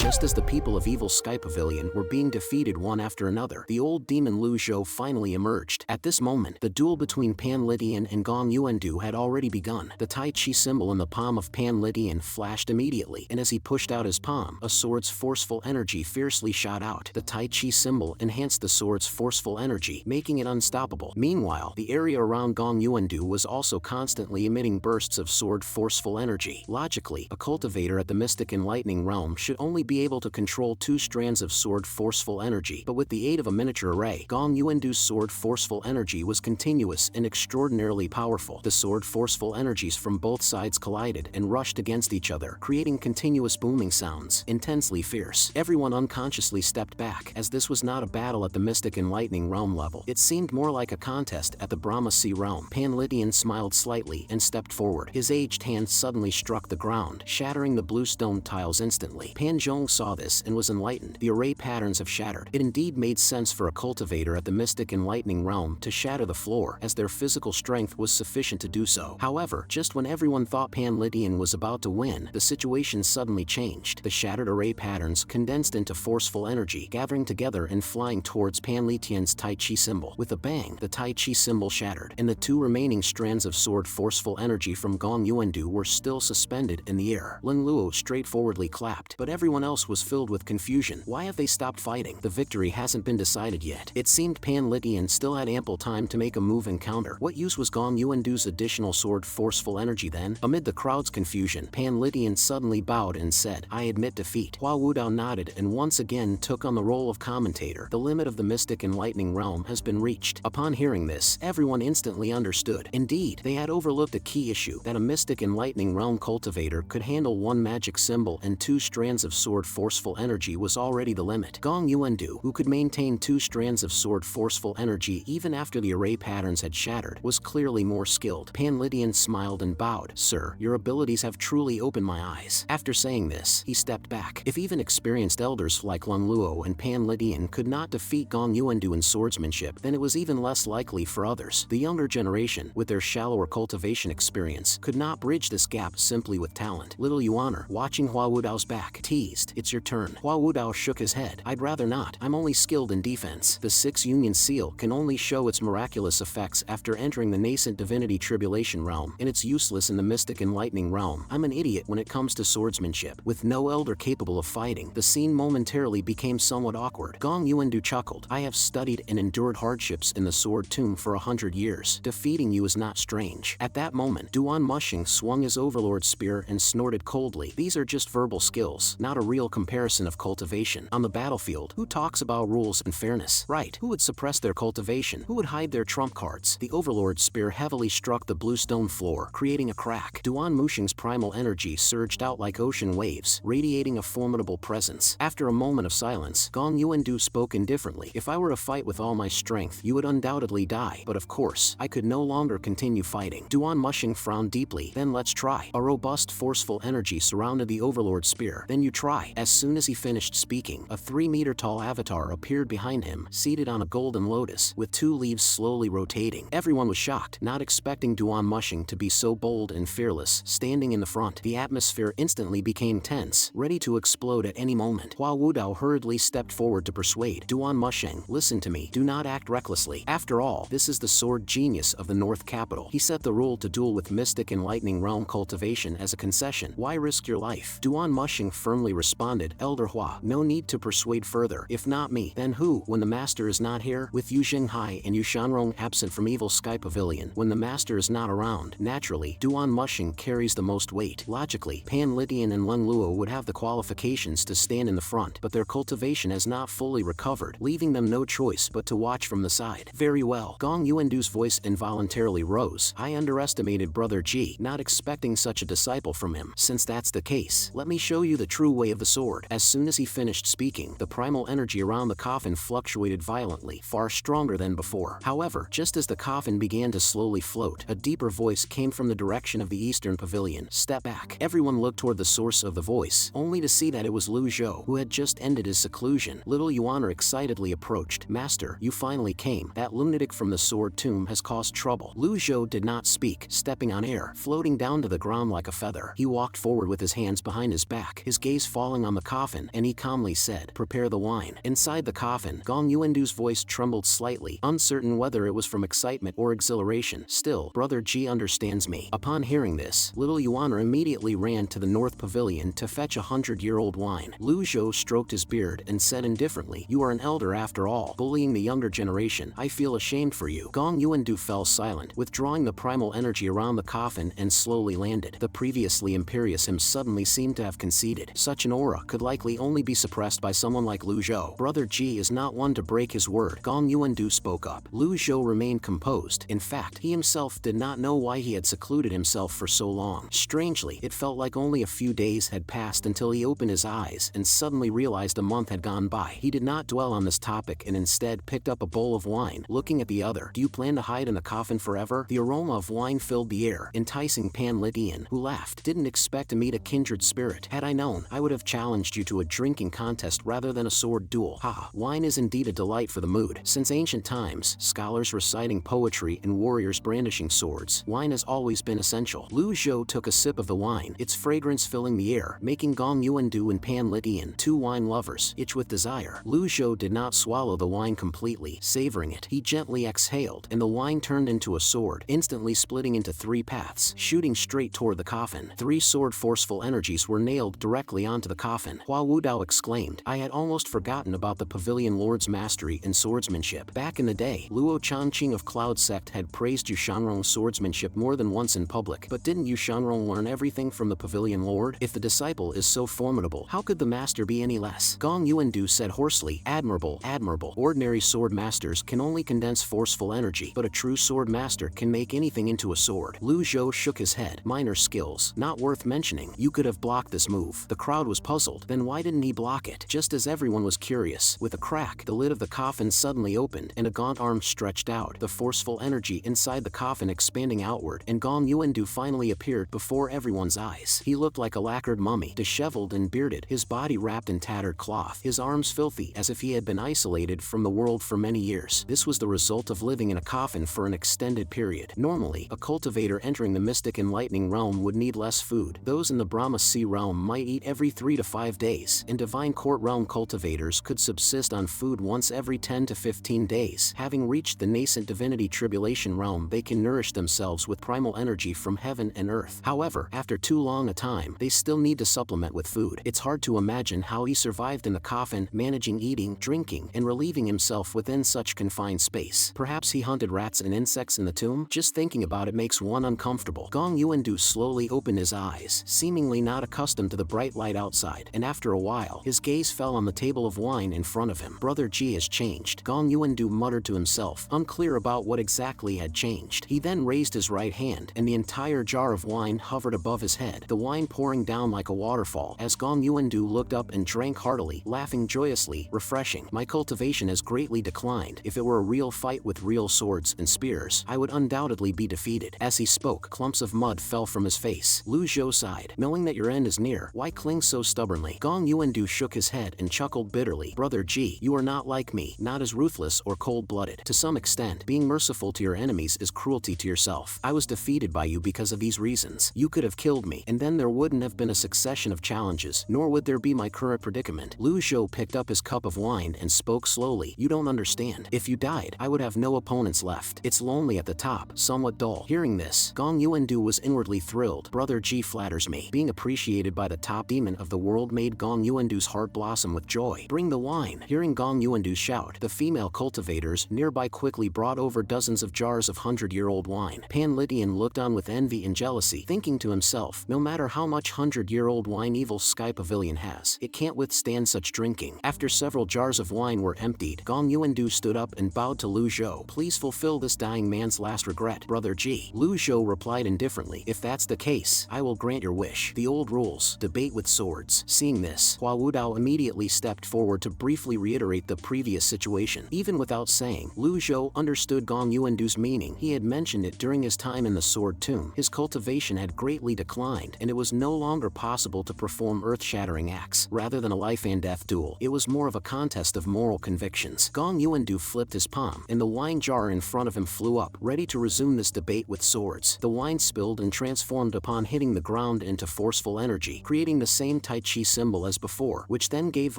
Just as the people of Evil Sky Pavilion were being defeated one after another, the old demon Zhou finally emerged. At this moment, the duel between Pan Lydian and Gong Yu had already begun. The Tai Chi symbol in the palm of Pan Lydian flashed immediately, and as he pushed out his palm, a sword's forceful energy fiercely shot out. The Tai Chi symbol enhanced the sword's forceful energy, making it unstoppable. Meanwhile, the area around Gong Yu was also constantly emitting bursts of sword forceful energy. Logically, a cultivator at the Mystic and Lightning realm should only be able to control 2 strands of sword forceful energy, but with the aid of a miniature array, Gong Yu's sword forceful energy was continuous and extraordinarily powerful. The sword forceful energies from both sides collided and rushed against each other, creating continuous booming sounds, intensely fierce. Everyone unconsciously stepped back, as this was not a battle at the Mystic and Lightning realm level. It seemed more like a contest at the Brahma Sea realm. Pan Lydian smiled slightly and stepped forward. His aged hand suddenly struck the ground, shattering the blue stone tiles instantly. Pan Zhong saw this and was enlightened. The array patterns have shattered. It indeed made sense for a cultivator at the Mystic and Lightning realm to shatter the floor, as their physical strength was sufficient to do so. However, just when everyone thought Pan Lydian was about to win, the situation suddenly changed. The shattered array patterns condensed into forceful energy, gathering together and flying towards Pan Lydian's Tai Chi symbol. With a bang, the Tai Chi symbol shattered, and the 2 remaining strands of sword forceful energy from Gong Yu were still suspended in the air. Lin Luo straightforwardly clapped, but everyone else was filled with confusion. Why have they stopped fighting? The victory hasn't been decided yet. It seemed Pan Lydian still had ample time to make a move and counter. What use was Gong Yu's additional sword forceful energy then? Amid the crowd's confusion, Pan Lydian suddenly bowed and said, "I admit defeat." Hua Wudao nodded and once again took on the role of commentator. The limit of the Mystic and Lightning realm has been reached. Upon hearing this, everyone instantly understood. Indeed, they had overlooked a key issue, that a Mystic and Lightning realm cultivator could handle 1 magic symbol and 2 strands of sword forceful energy was already the limit. Gong Yu, who could maintain 2 strands of sword forceful energy even after the array patterns had shattered, was clearly more skilled. Pan Lydian smiled and bowed. "Sir, your abilities have truly opened my eyes." After saying this, he stepped back. If even experienced elders like Lin Luo and Pan Lydian could not defeat Gong Yu in swordsmanship, then it was even less likely for others. The younger generation, with their shallower cultivation experience, could not bridge this gap simply with talent. Little Yuaner, watching Hua Wudao's back, teased, "It's your turn." Hua Wudao shook his head. "I'd rather not. I'm only skilled in defense." The 6 Union Seal can only show its miraculous effects after entering the nascent divinity tribulation realm, and it's useless in the Mystic and Lightning realm. I'm an idiot when it comes to swordsmanship. With no elder capable of fighting, the scene momentarily became somewhat awkward. Gong Yu chuckled. "I have studied and endured hardships in the sword tomb for 100 years. Defeating you is not strange." At that moment, Duan Mushing swung his overlord spear and snorted coldly. "These are just verbal skills, not a real comparison of cultivation. On the battlefield, who talks about rules and fairness? Right, who would suppress their cultivation? Who would hide their trump cards?" The overlord spear heavily struck the blue stone floor, creating a crack. Duan Mushing's primal energy surged out like ocean waves, radiating a formidable presence. After a moment of silence, Gong Yu spoke indifferently. "If I were to fight with all my strength, you would undoubtedly die, but of course, I could no longer continue fighting." Duan Mushing frowned deeply. "Then let's try." A robust, forceful energy surrounded the overlord spear. "Then you try." As soon as he finished speaking, a 3-meter-tall avatar appeared behind him, seated on a golden lotus, with 2 leaves slowly rotating. Everyone was shocked, not expecting Duan Mushing to be so bold and fearless. Standing in the front, the atmosphere instantly became tense, ready to explode at any moment. Hua Wudao hurriedly stepped forward to persuade. "Duan Mushing, listen to me. Do not act recklessly. After all, this is the sword genius of the North Capital. He set the rule to duel with Mystic and Lightning realm cultivation as a concession. Why risk your life?" Duan Mushing firmly responded, "Elder Hua, no need to persuade further. If not me, then who? When the master is not here, with Yu Xinghai and Yu Shanrong absent from Evil Sky Pavilion, when the master is not around, naturally, Duan Mushing carries the most weight. Logically, Pan Lydian and Lin Luo would have the qualifications to stand in the front, but their cultivation has not fully recovered, leaving them no choice but to watch from the side." "Very well." Gong Yu's voice involuntarily rose. "I underestimated Brother Ji, not expecting such a disciple from him. Since that's the case, let me show you the true way of the sword." As soon as he finished speaking, the primal energy around the coffin fluctuated violently, far stronger than before. However, just as the coffin began to slowly float, a deeper voice came from the direction of the eastern pavilion. "Step back." Everyone looked toward the source of the voice, only to see that it was Zhou, who had just ended his seclusion. Little Yuaner excitedly approached. "Master, you finally came. That lunatic from the sword tomb has caused trouble." Zhou did not speak, stepping on air, floating down to the ground like a feather. He walked forward with his hands behind his back, his gaze falling falling on the coffin, and he calmly said, "Prepare the wine." Inside the coffin, Gong Yuandu's voice trembled slightly, uncertain whether it was from excitement or exhilaration. "Still, Brother G understands me." Upon hearing this, little Yuaner immediately ran to the North Pavilion to fetch 100-year-old wine. Zhou stroked his beard and said indifferently, "You are an elder after all, bullying the younger generation. I feel ashamed for you." Gong Yuandu fell silent, withdrawing the primal energy around the coffin and slowly landed. The previously imperious him suddenly seemed to have conceded. Such an aura could likely only be suppressed by someone like Zhou. Brother G is not one to break his word. Gong Yuandu spoke up. Zhou remained composed. In fact, he himself did not know why he had secluded himself for so long. Strangely, it felt like only a few days had passed until he opened his eyes and suddenly realized a month had gone by. He did not dwell on this topic and instead picked up a bowl of wine, looking at the other. "Do you plan to hide in the coffin forever?" The aroma of wine filled the air, enticing Pan Lydian, who laughed. "Didn't expect to meet a kindred spirit. Had I known, I would have challenged you to a drinking contest rather than a sword duel." Ha! Wine is indeed a delight for the mood. Since ancient times, scholars reciting poetry and warriors brandishing swords, wine has always been essential. Zhou took a sip of the wine, its fragrance filling the air, making Gong Yuandu and Pan Lydian, two wine lovers, itch with desire. Zhou did not swallow the wine completely, savoring it. He gently exhaled, and the wine turned into a sword, instantly splitting into three paths, shooting straight toward the coffin. Three sword-forceful energies were nailed directly onto the coffin. Hua Wudao exclaimed, "I had almost forgotten about the Pavilion Lord's mastery in swordsmanship. Back in the day, Luo Changqing of Cloud Sect had praised Yu Shanrong's swordsmanship more than once in public, but didn't Yu Shanrong learn everything from the Pavilion Lord? If the disciple is so formidable, how could the master be any less?" Gong Yuandu said hoarsely, "Admirable, admirable. Ordinary sword masters can only condense forceful energy, but a true sword master can make anything into a sword." Zhou shook his head. "Minor skills, not worth mentioning. You could have blocked this move." The crowd was puzzled. Then why didn't he block it? Just as everyone was curious, with a crack, the lid of the coffin suddenly opened, and a gaunt arm stretched out, the forceful energy inside the coffin expanding outward, and Gong Yuandu finally appeared before everyone's eyes. He looked like a lacquered mummy, disheveled and bearded, his body wrapped in tattered cloth, his arms filthy as if he had been isolated from the world for many years. This was the result of living in a coffin for an extended period. Normally, a cultivator entering the mystic enlightening realm would need less food. Those in the Brahma Sea realm might eat every 3 to 5 days, and Divine Court realm cultivators could subsist on food once every 10 to 15 days. Having reached the nascent divinity tribulation realm, they can nourish themselves with primal energy from heaven and earth. However, after too long a time, they still need to supplement with food. It's hard to imagine how he survived in the coffin, managing eating, drinking, and relieving himself within such confined space. Perhaps he hunted rats and insects in the tomb? Just thinking about it makes one uncomfortable. Gong Yuandu slowly opened his eyes, seemingly not accustomed to the bright light outside, and after a while, his gaze fell on the table of wine in front of him. Brother G has changed. Gong Yuandu muttered to himself, unclear about what exactly had changed. He then raised his right hand, and the entire jar of wine hovered above his head, the wine pouring down like a waterfall. As Gong Yuandu looked up and drank heartily, laughing joyously, refreshing. "My cultivation has greatly declined. If it were a real fight with real swords and spears, I would undoubtedly be defeated." As he spoke, clumps of mud fell from his face. Zhou sighed. "Knowing that your end is near, why cling so stubbornly?" Gong Yuandu shook his head and chuckled bitterly. "Brother G, you are not like me, not as ruthless or cold-blooded. To some extent, being merciful to your enemies is cruelty to yourself. I was defeated by you because of these reasons. You could have killed me, and then there wouldn't have been a succession of challenges, nor would there be my current predicament." Zhou picked up his cup of wine and spoke slowly. "You don't understand. If you died, I would have no opponents left. It's lonely at the top, somewhat dull." Hearing this, Gong Yuandu was inwardly thrilled. Brother G flatters me. Being appreciated by the top demon of the world made Gong Yuandu's heart blossom with joy. "Bring the wine." Hearing Gong Yuandu shout, the female cultivators nearby quickly brought over dozens of jars of 100-year-old wine. Pan Lydian looked on with envy and jealousy, thinking to himself, no matter how much 100-year-old wine Evil Sky Pavilion has, it can't withstand such drinking. After several jars of wine were emptied, Gong Yuandu stood up and bowed to Zhou. "Please fulfill this dying man's last regret, Brother G." Zhou replied indifferently, "If that's the case, I will grant your wish. The old rules, debate with swords." Seeing this, Hua Wudao immediately stepped forward to briefly reiterate the previous situation. Even without saying, Zhou understood Gong Yuandu's meaning. He had mentioned it during his time in the Sword Tomb. His cultivation had greatly declined, and it was no longer possible to perform earth-shattering acts. Rather than a life-and-death duel, it was more of a contest of moral convictions. Gong Yuandu flipped his palm, and the wine jar in front of him flew up, ready to resume this debate with swords. The wine spilled and transformed upon hitting the ground into forceful energy, creating the same type Tai Chi symbol as before, which then gave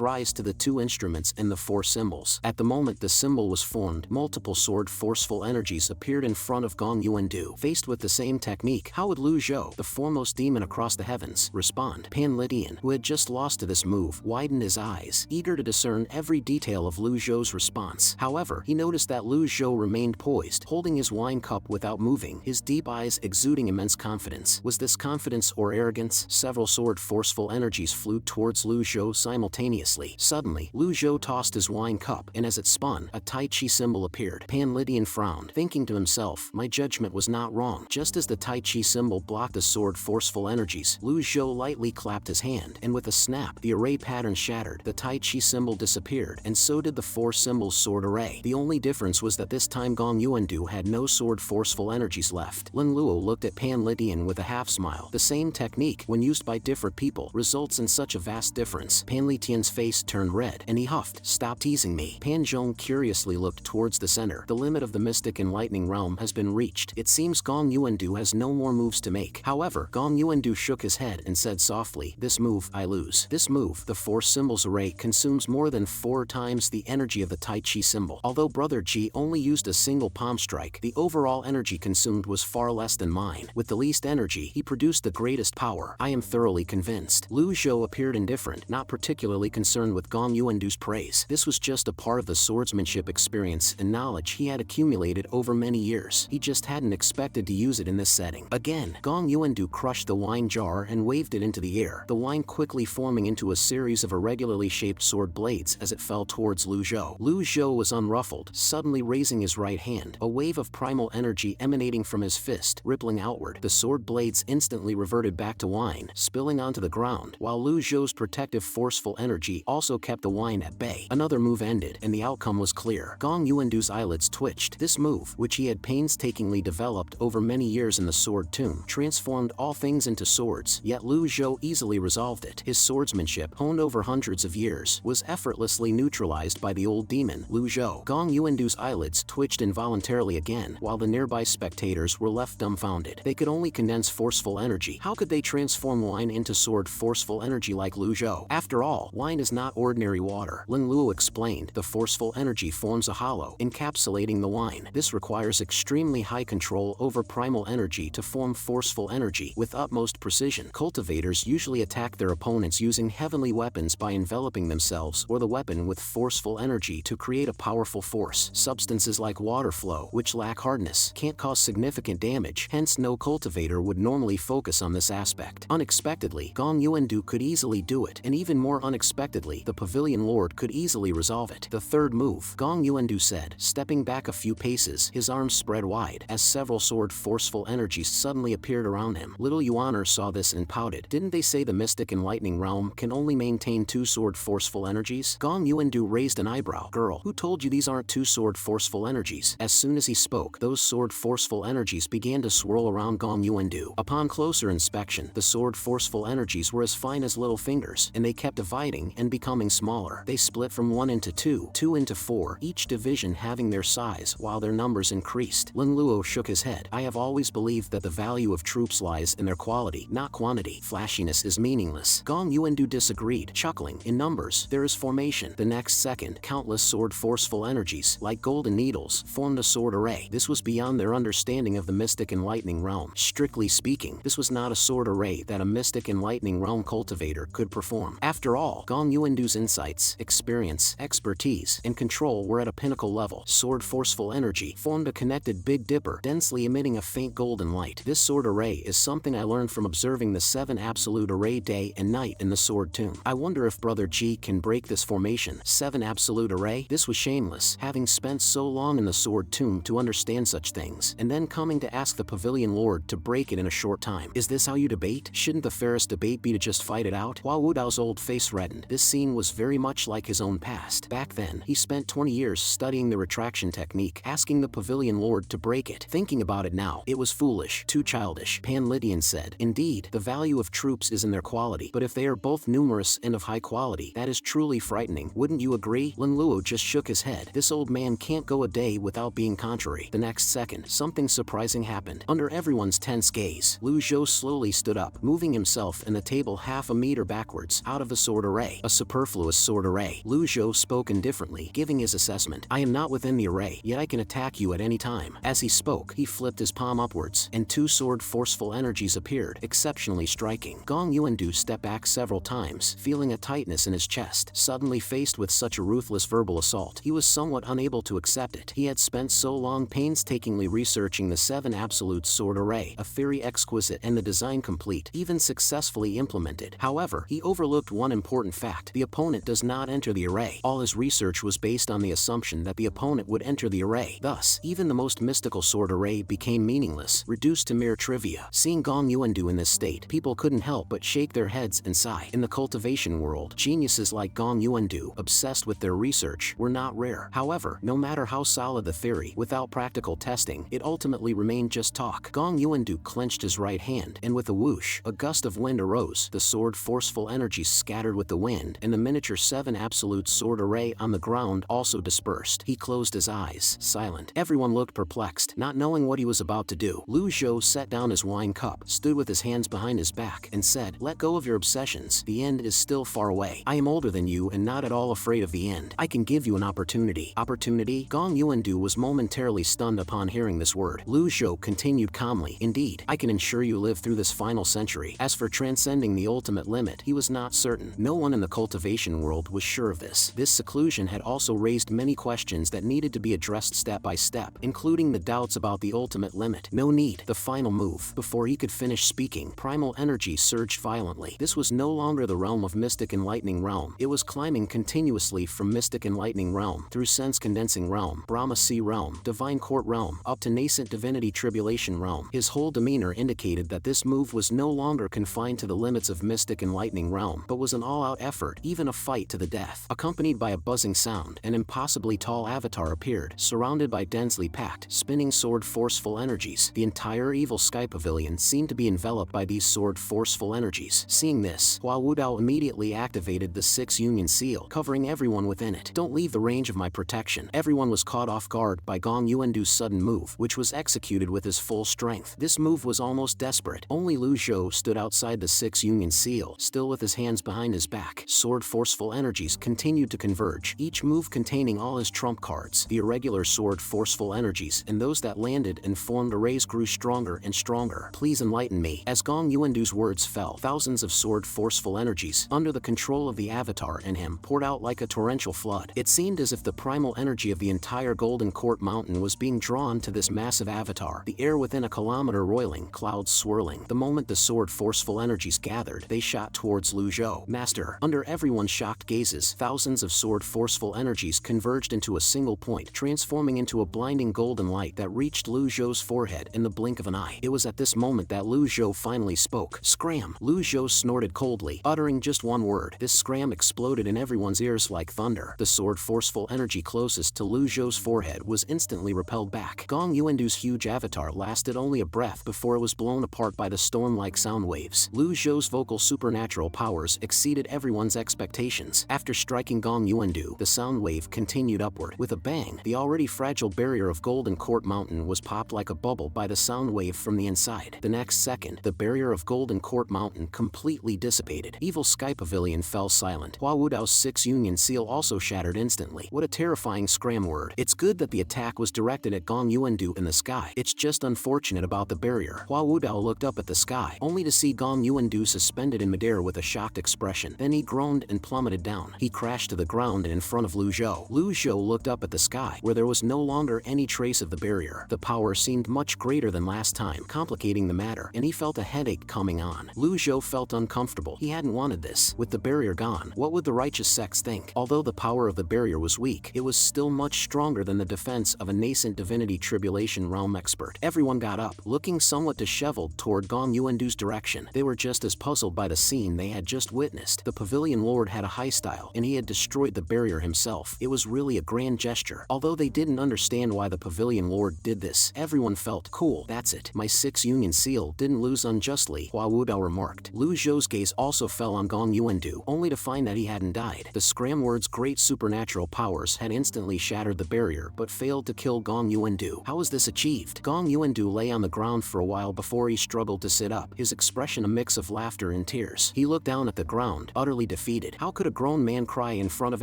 rise to the two instruments and the four symbols. At the moment the symbol was formed, multiple sword forceful energies appeared in front of Gong Yu. Faced with the same technique, how would Lu Zhou, the foremost demon across the heavens, respond? Pan Lydian, who had just lost to this move, widened his eyes, eager to discern every detail of Lu Zhou's response. However, he noticed that Lu Zhou remained poised, holding his wine cup without moving, his deep eyes exuding immense confidence. Was this confidence or arrogance? Several sword forceful energies flew towards Lu Zhou simultaneously. Suddenly, Lu Zhou tossed his wine cup, and as it spun, a Tai Chi symbol appeared. Pan Lydian frowned, thinking to himself, my judgment was not wrong. Just as the Tai Chi symbol blocked the sword forceful energies, Lu Zhou lightly clapped his hand, and with a snap, the array pattern shattered. The Tai Chi symbol disappeared, and so did the four symbols sword array. The only difference was that this time Gong Yu had no sword forceful energies left. Lin Luo looked at Pan Lydian with a half smile. The same technique, when used by different people, results in such a vast difference. Pan Lydian's face turned red, and he huffed, stop teasing me. Pan Zhong curiously looked towards the center. The limit of the mystic and lightning realm has been reached. It seems Gong Yu has no more moves to make. However, Gong Yu shook his head and said softly, this move, I lose. This move, the four symbols array, consumes more than 4 times the energy of the Tai Chi symbol. Although Brother Ji only used a single palm strike, the overall energy consumed was far less than mine. With the least energy, he produced the greatest power. I am thoroughly convinced. Lu Zhou appeared indifferent, not particularly concerned with Gong Yu's praise. This was just a part of the swordsmanship experience and knowledge he had accumulated over many years. He just hadn't expected to use it in this setting. Again, Gong Yu crushed the wine jar and waved it into the air, the wine quickly forming into a series of irregularly shaped sword blades as it fell towards Lu Zhou. Lu Zhou was unruffled, suddenly raising his right hand, a wave of primal energy emanating from his fist, rippling outward. The sword blades instantly reverted back to wine, spilling onto the ground, while Lu Zhou's protective forceful energy also kept the wine at bay. Another move ended, and the outcome was clear. Gong Yu's eyelids twitched. This move, which he had painstakingly developed over many years in the sword tomb, transformed all things into swords, yet Lu Zhou easily resolved it. His swordsmanship, honed over hundreds of years, was effortlessly neutralized by the old demon, Lu Zhou. Gong Yu's eyelids twitched involuntarily again, while the nearby spectators were left dumbfounded. They could only condense forceful energy. How could they transform wine into sword forceful energy like Lu Zhou? After all, wine is not ordinary water. Lin Luo explained, the forceful energy forms a hollow, encapsulating the wine. This requires extremely high control over primal energy to form forceful energy with utmost precision. Cultivators usually attack their opponents using heavenly weapons by enveloping themselves or the weapon with forceful energy to create a powerful force. Substances like water flow, which lack hardness, can't cause significant damage, hence no cultivator would normally focus on this aspect. Unexpectedly, Gong Yu could easily do it, and even more unexpectedly, the Pavilion Lord could easily resolve it. The third move, Gong Yu said, stepping back a few paces, his arms spread wide, as several sword forceful energies suddenly appeared around him. Little Yuaner saw this and pouted. Didn't they say the mystic and lightning realm can only maintain 2 sword forceful energies? Gong Yu raised an eyebrow. Girl, who told you these aren't 2 sword forceful energies? As soon as he spoke, those sword forceful energies began to swirl around Gong Yu. Upon closer inspection, the sword forceful energies were as fine as little fingers, and they kept dividing and becoming smaller. They split from 1 into 2, 2 into 4, each division having their size while their numbers increased. Lin Luo shook his head. I have always believed that the value of troops lies in their quality, not quantity. Flashiness is meaningless. Gong Yu disagreed, chuckling. In numbers, there is formation. The next second, countless sword forceful energies, like golden needles, formed a sword array. This was beyond their understanding of the mystic and lightning realm. Strictly speaking, this was not a sword array that a mystic and lightning realm cultivator could perform. After all, Gong Yu's insights, experience, expertise, and control were at a pinnacle level. Sword forceful energy formed a connected Big Dipper, densely emitting a faint golden light. This sword array is something I learned from observing the 7 absolute array day and night in the sword tomb. I wonder if Brother Ji can break this formation. 7 absolute array? This was shameless, having spent so long in the sword tomb to understand such things, and then coming to ask the Pavilion Lord to break it in a short time. Is this how you debate? Shouldn't the fairest debate be to just fight it out? Hua Wudao's old face reddened. This scene was very much like his own past. Back then, he spent 20 years studying the retraction technique, asking the Pavilion Lord to break it. Thinking about it now, it was foolish, too childish. Pan Lydian said, indeed, the value of troops is in their quality, but if they are both numerous and of high quality, that is truly frightening. Wouldn't you agree? Lin Luo just shook his head. This old man can't go a day without being contrary. The next second, something surprising happened. Under everyone's tense gaze, Lu Zhou slowly stood up, moving himself and the table half half a meter backwards, out of the sword array. A superfluous sword array. Lu Zhou spoke indifferently, giving his assessment. I am not within the array, yet I can attack you at any time. As he spoke, he flipped his palm upwards, and two sword forceful energies appeared, exceptionally striking. Gong Yu stepped back several times, feeling a tightness in his chest. Suddenly faced with such a ruthless verbal assault, he was somewhat unable to accept it. He had spent so long painstakingly researching the 7 absolute sword array, a theory exquisite and the design complete, even successfully implemented. However, he overlooked one important fact. The opponent does not enter the array. All his research was based on the assumption that the opponent would enter the array. Thus, even the most mystical sword array became meaningless, reduced to mere trivia. Seeing Gong Yu in this state, people couldn't help but shake their heads and sigh. In the cultivation world, geniuses like Gong Yu, obsessed with their research, were not rare. However, no matter how solid the theory, without practical testing, it ultimately remained just talk. Gong Yu clenched his right hand, and with a whoosh, a gust of wind arose. The sword forceful energies scattered with the wind, and the miniature 7 absolute sword array on the ground also dispersed. He closed his eyes, silent. Everyone looked perplexed, not knowing what he was about to do. Lu Zhou set down his wine cup, stood with his hands behind his back, and said, "Let go of your obsessions. The end is still far away. I am older than you and not at all afraid of the end. I can give you an opportunity." Opportunity? Gong Yu was momentarily stunned upon hearing this word. Lu Zhou continued calmly, "Indeed, I can ensure you live through this final century." As for transcending the ultimate limit, he was not certain. No one in the cultivation world was sure of this. This seclusion had also raised many questions that needed to be addressed step by step, including the doubts about the ultimate limit. No need. The final move. Before he could finish speaking, primal energy surged violently. This was no longer the realm of Mystic Enlightening Realm. It was climbing continuously from Mystic Enlightening Realm, through Sense Condensing Realm, Brahma Sea Realm, Divine Court Realm, up to Nascent Divinity Tribulation Realm. His whole demeanor indicated that this move was no longer confined to the limits of Mystic Enlightening Realm, but was an all-out effort, even a fight to the death. Accompanied by a buzzing sound, an impossibly tall avatar appeared, surrounded by densely packed, spinning sword forceful energies. The entire Evil Sky Pavilion seemed to be enveloped by these sword forceful energies. Seeing this, Hua Wudao immediately activated the 6 Union Seal, covering everyone within it. "Don't leave the range of my protection." Everyone was caught off guard by Gong Yu's sudden move, which was executed with his full strength. This move was almost desperate. Only Lu Zhou stood outside the 6 Union Seal, still with his hands behind his back. Sword forceful energies continued to converge, each move containing all his trump cards. The irregular sword forceful energies and those that landed and formed arrays grew stronger and stronger. "Please enlighten me." As Gong Yu's words fell, thousands of sword forceful energies, under the control of the avatar in him, poured out like a torrential flood. It seemed as if the primal energy of the entire Golden Court Mountain was being drawn to this massive avatar, the air within a kilometer roiling, clouds swirling. The moment the sword forceful energies gathered, they shot towards Lu Zhou. "Master!" Under everyone's shocked gazes, thousands of sword forceful energies converged into a single point, transforming into a blinding golden light that reached Lu Zhou's forehead in the blink of an eye. It was at this moment that Lu Zhou finally spoke. "Scram!" Lu Zhou snorted coldly, uttering just one word. This scram exploded in everyone's ears like thunder. The sword forceful energy closest to Lu Zhou's forehead was instantly repelled back. Gong Yu's huge avatar lasted only a breath before it was blown apart by the storm-like sound waves. Lu Zhou's vocal supernatural powers exceeded everyone's expectations. After striking Gong Yu, the sound wave continued upward. With a bang, the already fragile barrier of Golden Court Mountain was popped like a bubble by the sound wave from the inside. The next second, the barrier of Golden Court Mountain completely dissipated. Evil Sky Pavilion fell silent. Hua Wudao's 6 Union Seal also shattered instantly. What a terrifying scram word. It's good that the attack was directed at Gong Yu in the sky. It's just unfortunate about the barrier. Hua Wudao looked up at the sky, only to see Gong Yu suspended in midair with a shocked expression. Then he groaned and plummeted down. He crashed to the ground in front of Lu Zhou. Lu Zhou looked up at the sky, where there was no longer any trace of the barrier. The power seemed much greater than last time, complicating the matter, and he felt a headache coming on. Lu Zhou felt uncomfortable. He hadn't wanted this. With the barrier gone, what would the righteous sects think? Although the power of the barrier was weak, it was still much stronger than the defense of a nascent divinity tribulation realm expert. Everyone got up, looking somewhat disheveled toward Gong Yu's direction. They were just as puzzled by the scene they had just witnessed. The Pavilion Lord had a high style, and he had destroyed the barrier himself. It was really a grand gesture. Although they didn't understand why the Pavilion Lord did this, everyone felt, cool, that's it. My 6 Union Seal didn't lose unjustly, Hua Wudao remarked. Lu Zhou's gaze also fell on Gong Yu, only to find that he hadn't died. The scram word's great supernatural powers had instantly shattered the barrier, but failed to kill Gong Yu. How was this achieved? Gong Yu lay on the ground for a while before he struggled to sit up, his expression a mix of laughter and tears. tears. He looked down at the ground, utterly defeated. How could a grown man cry in front of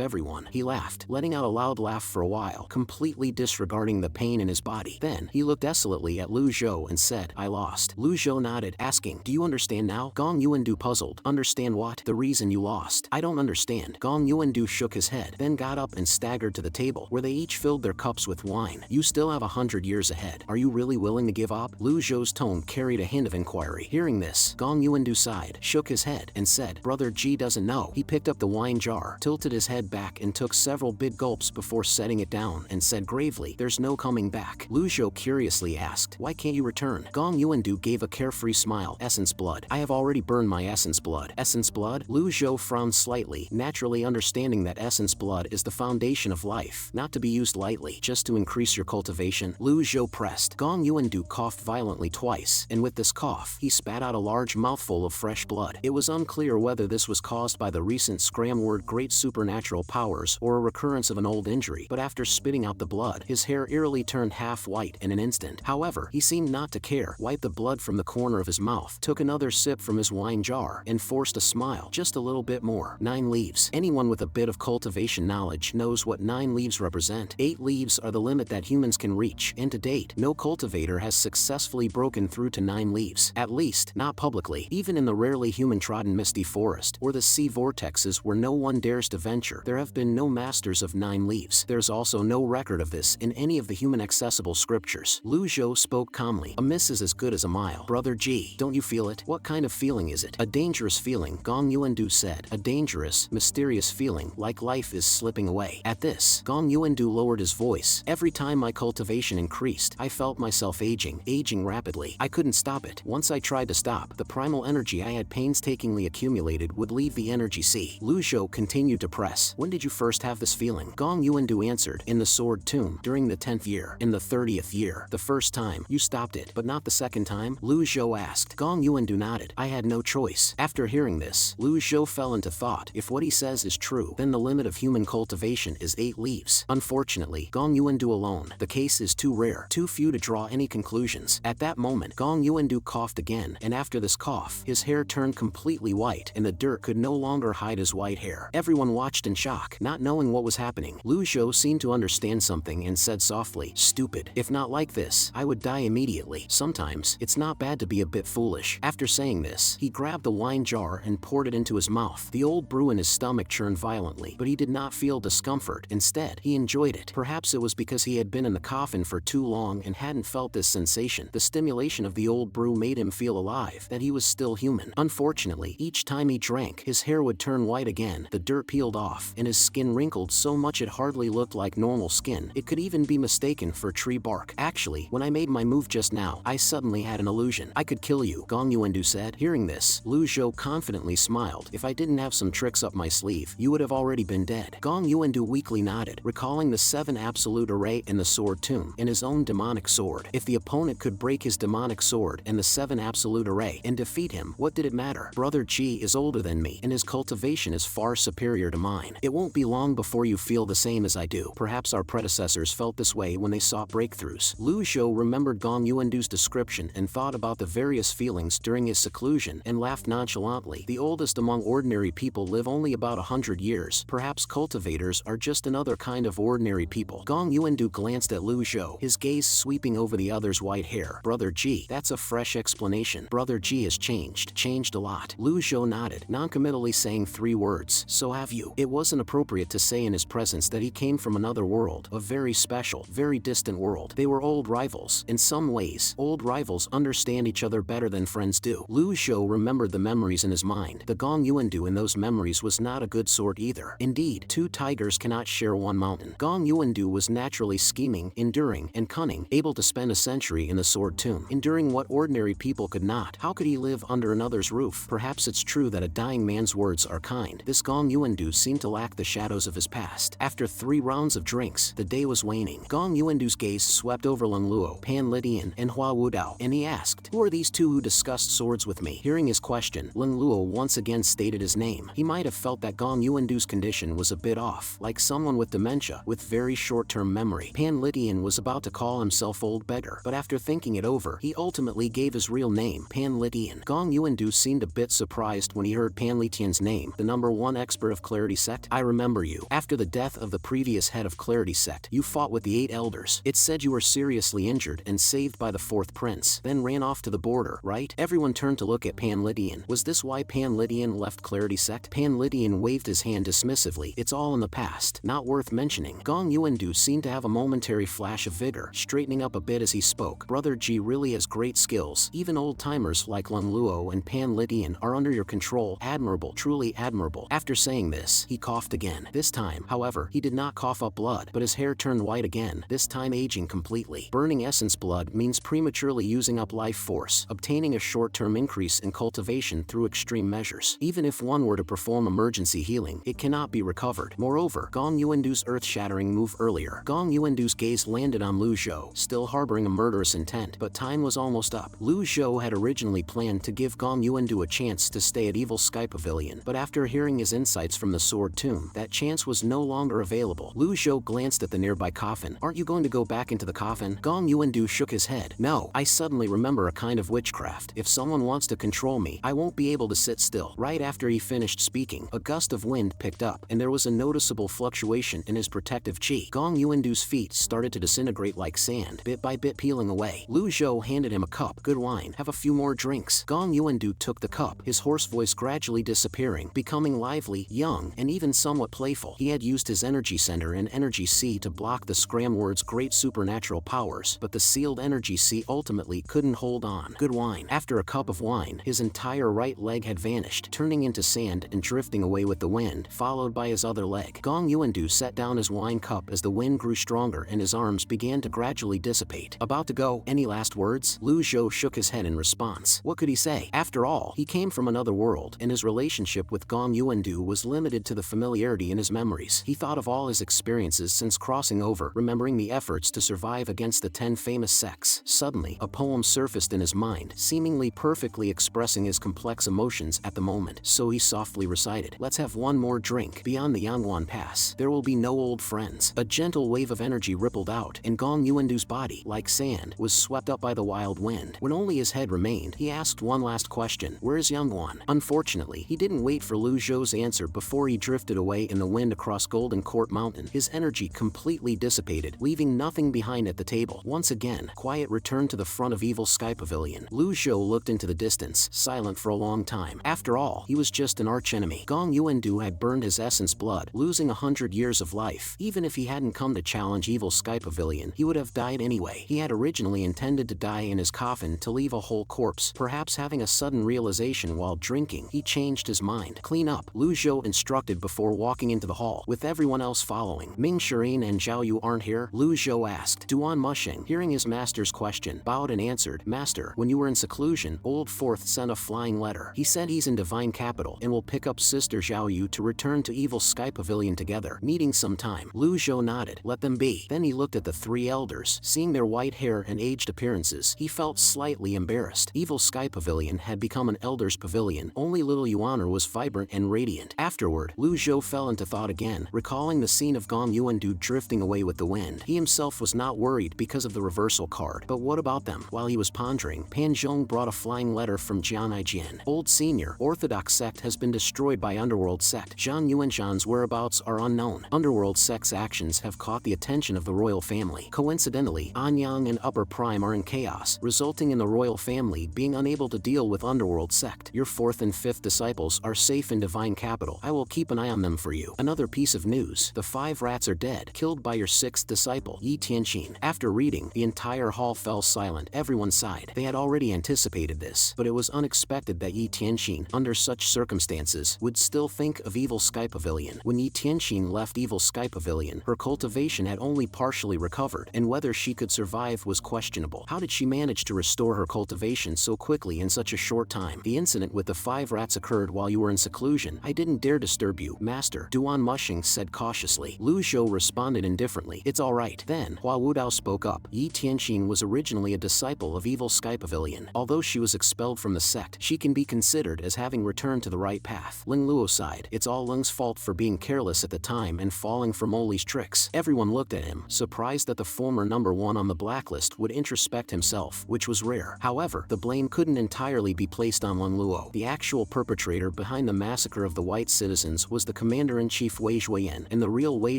everyone? He laughed, letting out a loud laugh for a while, completely disregarding the pain in his body. Then, he looked desolately at Lu Zhou and said, I lost. Lu Zhou nodded, asking, do you understand now? Gong Yuandu puzzled. Understand what? The reason you lost. I don't understand. Gong Yuandu shook his head, then got up and staggered to the table, where they each filled their cups with wine. You still have 100 years ahead. Are you really willing to give up? Lu Zhou's tone carried a hint of inquiry. Hearing this, Gong Yuandu sighed, shook his head, and said, Brother Ji doesn't know. He picked up the wine jar, tilted his head back and took several big gulps before setting it down and said gravely, there's no coming back. Lu Zhou curiously asked, why can't you return? Gong Yuandu gave a carefree smile. Essence blood. I have already burned my essence blood. Essence blood? Lu Zhou frowned slightly, naturally understanding that essence blood is the foundation of life, not to be used lightly, just to increase your cultivation. Lu Zhou pressed. Gong Yuandu coughed violently twice, and with this cough, he spat out a large mouthful of fresh blood. It was unclear whether this was caused by the recent scram-word great supernatural powers or a recurrence of an old injury, but after spitting out the blood, his hair eerily turned half white in an instant. However, he seemed not to care, wiped the blood from the corner of his mouth, took another sip from his wine jar, and forced a smile, just a little bit more. 9 leaves. Anyone with a bit of cultivation knowledge knows what 9 leaves represent. 8 leaves are the limit that humans can reach, and to date, no cultivator has successfully broken through to 9 leaves. At least, not publicly. Even in the rarely human-trodden misty forest, or the sea vortexes where no one dares to venture, there have been no masters of 9 leaves. There's also no record of this in any of the human-accessible scriptures. Lu Zhou spoke calmly. A miss is as good as a mile. Brother Ji, don't you feel it? What kind of feeling is it? A dangerous feeling, Gong Yuandu said. A dangerous, mysterious feeling, like life is slipping away. At this, Gong Yuandu lowered his voice. Every time my cultivation increased, I felt myself aging rapidly. I couldn't stop it. Once I tried to stop, the primal energy I had painstakingly accumulated would leave the energy sea. Lu Zhou continued to press. When did you first have this feeling? Gong Yuandu answered, in the sword tomb, during the 10th year. In the 30th year. The first time, you stopped it, but not the second time? Lu Zhou asked. Gong Yuandu nodded. I had no choice. After hearing this, Lu Zhou fell into thought. If what he says is true, then the limit of human cultivation is 8 leaves. Unfortunately, Gong Yuandu alone, the case is too rare, too few to draw any conclusions. At that moment, Gong Yuandu coughed again, and after this cough, his hair turned completely white, and the dirt could no longer hide his white hair. Everyone watched in shock, not knowing what was happening. Lu Zhou seemed to understand something and said softly, stupid. If not like this, I would die immediately. Sometimes, it's not bad to be a bit foolish. After saying this, he grabbed the wine jar and poured it into his mouth. The old brew in his stomach churned violently, but he did not feel discomfort. Instead, he enjoyed it. Perhaps it was because he had been in the coffin for too long and hadn't felt this sensation. The stimulation of the old brew made him feel alive, that he was still human. Unfortunately, each time he drank, his hair would turn white again, the dirt peeled off, and his skin wrinkled so much it hardly looked like normal skin. It could even be mistaken for tree bark. Actually, when I made my move just now, I suddenly had an illusion. I could kill you, Gong Yuandu said. Hearing this, Lu Zhou confidently smiled. If I didn't have some tricks up my sleeve, you would have already been dead. Gong Yuandu weakly nodded, recalling the 7 absolute array in the sword tomb, and his own demonic sword. If the opponent could break his demonic sword and the 7 absolute array and defeat him, what did it matter? Brother Ji is older than me, and his cultivation is far superior to mine. It won't be long before you feel the same as I do. Perhaps our predecessors felt this way when they sought breakthroughs. Lu Zhou remembered Gong Yuandu's description and thought about the various feelings during his seclusion and laughed nonchalantly. The oldest among ordinary people live only about 100 years. Perhaps cultivators are just another kind of ordinary people. Gong Yuandu glanced at Lu Zhou, his gaze sweeping over the other's white hair. Brother Ji, that's a fresh explanation. Brother Ji has changed a lot. Lu Zhou nodded, noncommittally saying 3 words. So have you. It wasn't appropriate to say in his presence that he came from another world, a very special, very distant world. They were old rivals. In some ways, old rivals understand each other better than friends do. Lu Zhou remembered the memories in his mind. The Gong Yuandu in those memories was not a good sort either. Indeed, 2 tigers cannot share one mountain. Gong Yuandu was naturally scheming, enduring, and cunning, able to spend a century in the sword tomb, enduring what ordinary people could not. How could he live under another's roof? Perhaps it's true that a dying man's words are kind. This Gong Yuandu seemed to lack the shadows of his past. After 3 rounds of drinks, the day was waning. Gong Yuandu's gaze swept over Leng Luo, Pan Lidian, and Hua Wudao, and he asked, who are these 2 who discussed swords with me? Hearing his question, Leng Luo once again stated his name. He might have felt that Gong Yuandu's condition was a bit off, like someone with dementia, with very short-term memory. Pan Lidian was about to call himself old beggar, but after thinking it over, he ultimately gave his real name, Pan Lidian. Gong Yuandu seemed to bit surprised when he heard Pan Litian's name, the #1 expert of Clarity Sect. I remember you. After the death of the previous head of Clarity Sect, you fought with the 8 elders. It said you were seriously injured and saved by the 4th prince, then ran off to the border, right? Everyone turned to look at Pan Litian. Was this why Pan Litian left Clarity Sect? Pan Litian waved his hand dismissively. It's all in the past, not worth mentioning. Gong Yu seemed to have a momentary flash of vigor, straightening up a bit as he spoke. Brother G really has great skills. Even old-timers like Lung Luo and Pan Litian are under your control. Admirable, truly admirable. After saying this, he coughed again. This time, however, he did not cough up blood, but his hair turned white again, this time aging completely. Burning essence blood means prematurely using up life force, obtaining a short-term increase in cultivation through extreme measures. Even if one were to perform emergency healing, it cannot be recovered. Moreover, Gong Yuandu's earth-shattering move earlier. Gong Yuandu's gaze landed on Lu Zhou, still harboring a murderous intent, but time was almost up. Lu Zhou had originally planned to give Gong Yuandu a chance to stay at Evil Sky Pavilion, but after hearing his insights from the Sword Tomb, that chance was no longer available. Lu Zhou glanced at the nearby coffin. Aren't you going to go back into the coffin? Gong Yuandu shook his head. No, I suddenly remember a kind of witchcraft. If someone wants to control me, I won't be able to sit still. Right after he finished speaking, a gust of wind picked up, and there was a noticeable fluctuation in his protective chi. Gong Yuandu's feet started to disintegrate like sand, bit by bit peeling away. Lu Zhou handed him a cup. Good wine. Have a few more drinks. Gong Yuandu took the cup, his hoarse voice gradually disappearing, becoming lively, young, and even somewhat playful. He had used his energy center and energy C to block the scram word's great supernatural powers, but the sealed energy C ultimately couldn't hold on. Good wine. After a cup of wine, his entire right leg had vanished, turning into sand and drifting away with the wind, followed by his other leg. Gong Yuandu set down his wine cup as the wind grew stronger and his arms began to gradually dissipate. About to go. Any last words? Lu Zhou shook his head in response. What could he say? After all, he came from another world, and his relationship with Gong Yuandu was limited to the familiarity in his memories. He thought of all his experiences since crossing over, remembering the efforts to survive against the 10 famous sects. Suddenly, a poem surfaced in his mind, seemingly perfectly expressing his complex emotions at the moment. So he softly recited, "Let's have one more drink. Beyond the Yangwan Pass, there will be no old friends." A gentle wave of energy rippled out, and Gong Yuandu's body, like sand, was swept up by the wild wind. When only his head remained, he asked one last question. Where is Yangwan? Unfortunately, he didn't wait for Lu Zhou's answer before he drifted away in the wind across Golden Court Mountain. His energy completely dissipated, leaving nothing behind at the table. Once again, quiet returned to the front of Evil Sky Pavilion. Lu Zhou looked into the distance, silent for a long time. After all, he was just an archenemy. Gong Yuandu had burned his essence blood, losing 100 years of life. Even if he hadn't come to challenge Evil Sky Pavilion, he would have died anyway. He had originally intended to die in his coffin to leave a whole corpse. Perhaps having a sudden realization while drinking, he changed his mind. Clean up, Lu Zhou instructed before walking into the hall, with everyone else following. Ming Shirin and Zhao Yu aren't here? Lu Zhou asked. Duan Mushing, hearing his master's question, bowed and answered, Master, when you were in seclusion, Old Fourth sent a flying letter. He said he's in Divine Capital and will pick up Sister Zhao Yu to return to Evil Sky Pavilion together, meeting sometime. Lu Zhou nodded. Let them be. Then he looked at the 3 elders. Seeing their white hair and aged appearances, he felt slightly embarrassed. Evil Sky Pavilion had become an elder's pavilion. Only little Yuaner was vibrant and radiant. Afterward, Lu Zhou fell into thought again, recalling the scene of Gong Yuandu drifting away with the wind. He himself was not worried because of the reversal card. But what about them? While he was pondering, Pan Zhong brought a flying letter from Jian Aijian. Old Senior, Orthodox sect has been destroyed by Underworld sect. Zhang Yuanshan's whereabouts are unknown. Underworld sect's actions have caught the attention of the royal family. Coincidentally, Anyang and Upper Prime are in chaos, resulting in the royal family being unable to deal with Underworld sect. Your 4th and 5th disciples are safe in Divine Capital. I will keep an eye on them for you. Another piece of news. The 5 rats are dead, killed by your 6th disciple, Yi Tianxin. After reading, the entire hall fell silent. Everyone sighed. They had already anticipated this, but it was unexpected that Yi Tianxin, under such circumstances, would still think of Evil Sky Pavilion. When Yi Tianxin left Evil Sky Pavilion, her cultivation had only partially recovered, and whether she could survive was questionable. How did she manage to restore her cultivation so quickly in such a short time? The incident with the 5 rats occurred while you were in seclusion. I didn't dare disturb you, Master, Duan Mushing said cautiously. Lu Zhou responded indifferently. It's all right. Then, Hua Wudao spoke up. Yi Tianxin was originally a disciple of Evil Sky Pavilion. Although she was expelled from the sect, she can be considered as having returned to the right path. Ling Luo sighed. It's all Ling's fault for being careless at the time and falling for Molly's tricks. Everyone looked at him, surprised that the former #1 on the blacklist would introspect himself, which was rare. However, the blame couldn't entirely be placed on Lung Luo. The actual perpetrator behind the massacre of the white citizens was the commander-in-chief Wei Zhuoyan, and the real Wei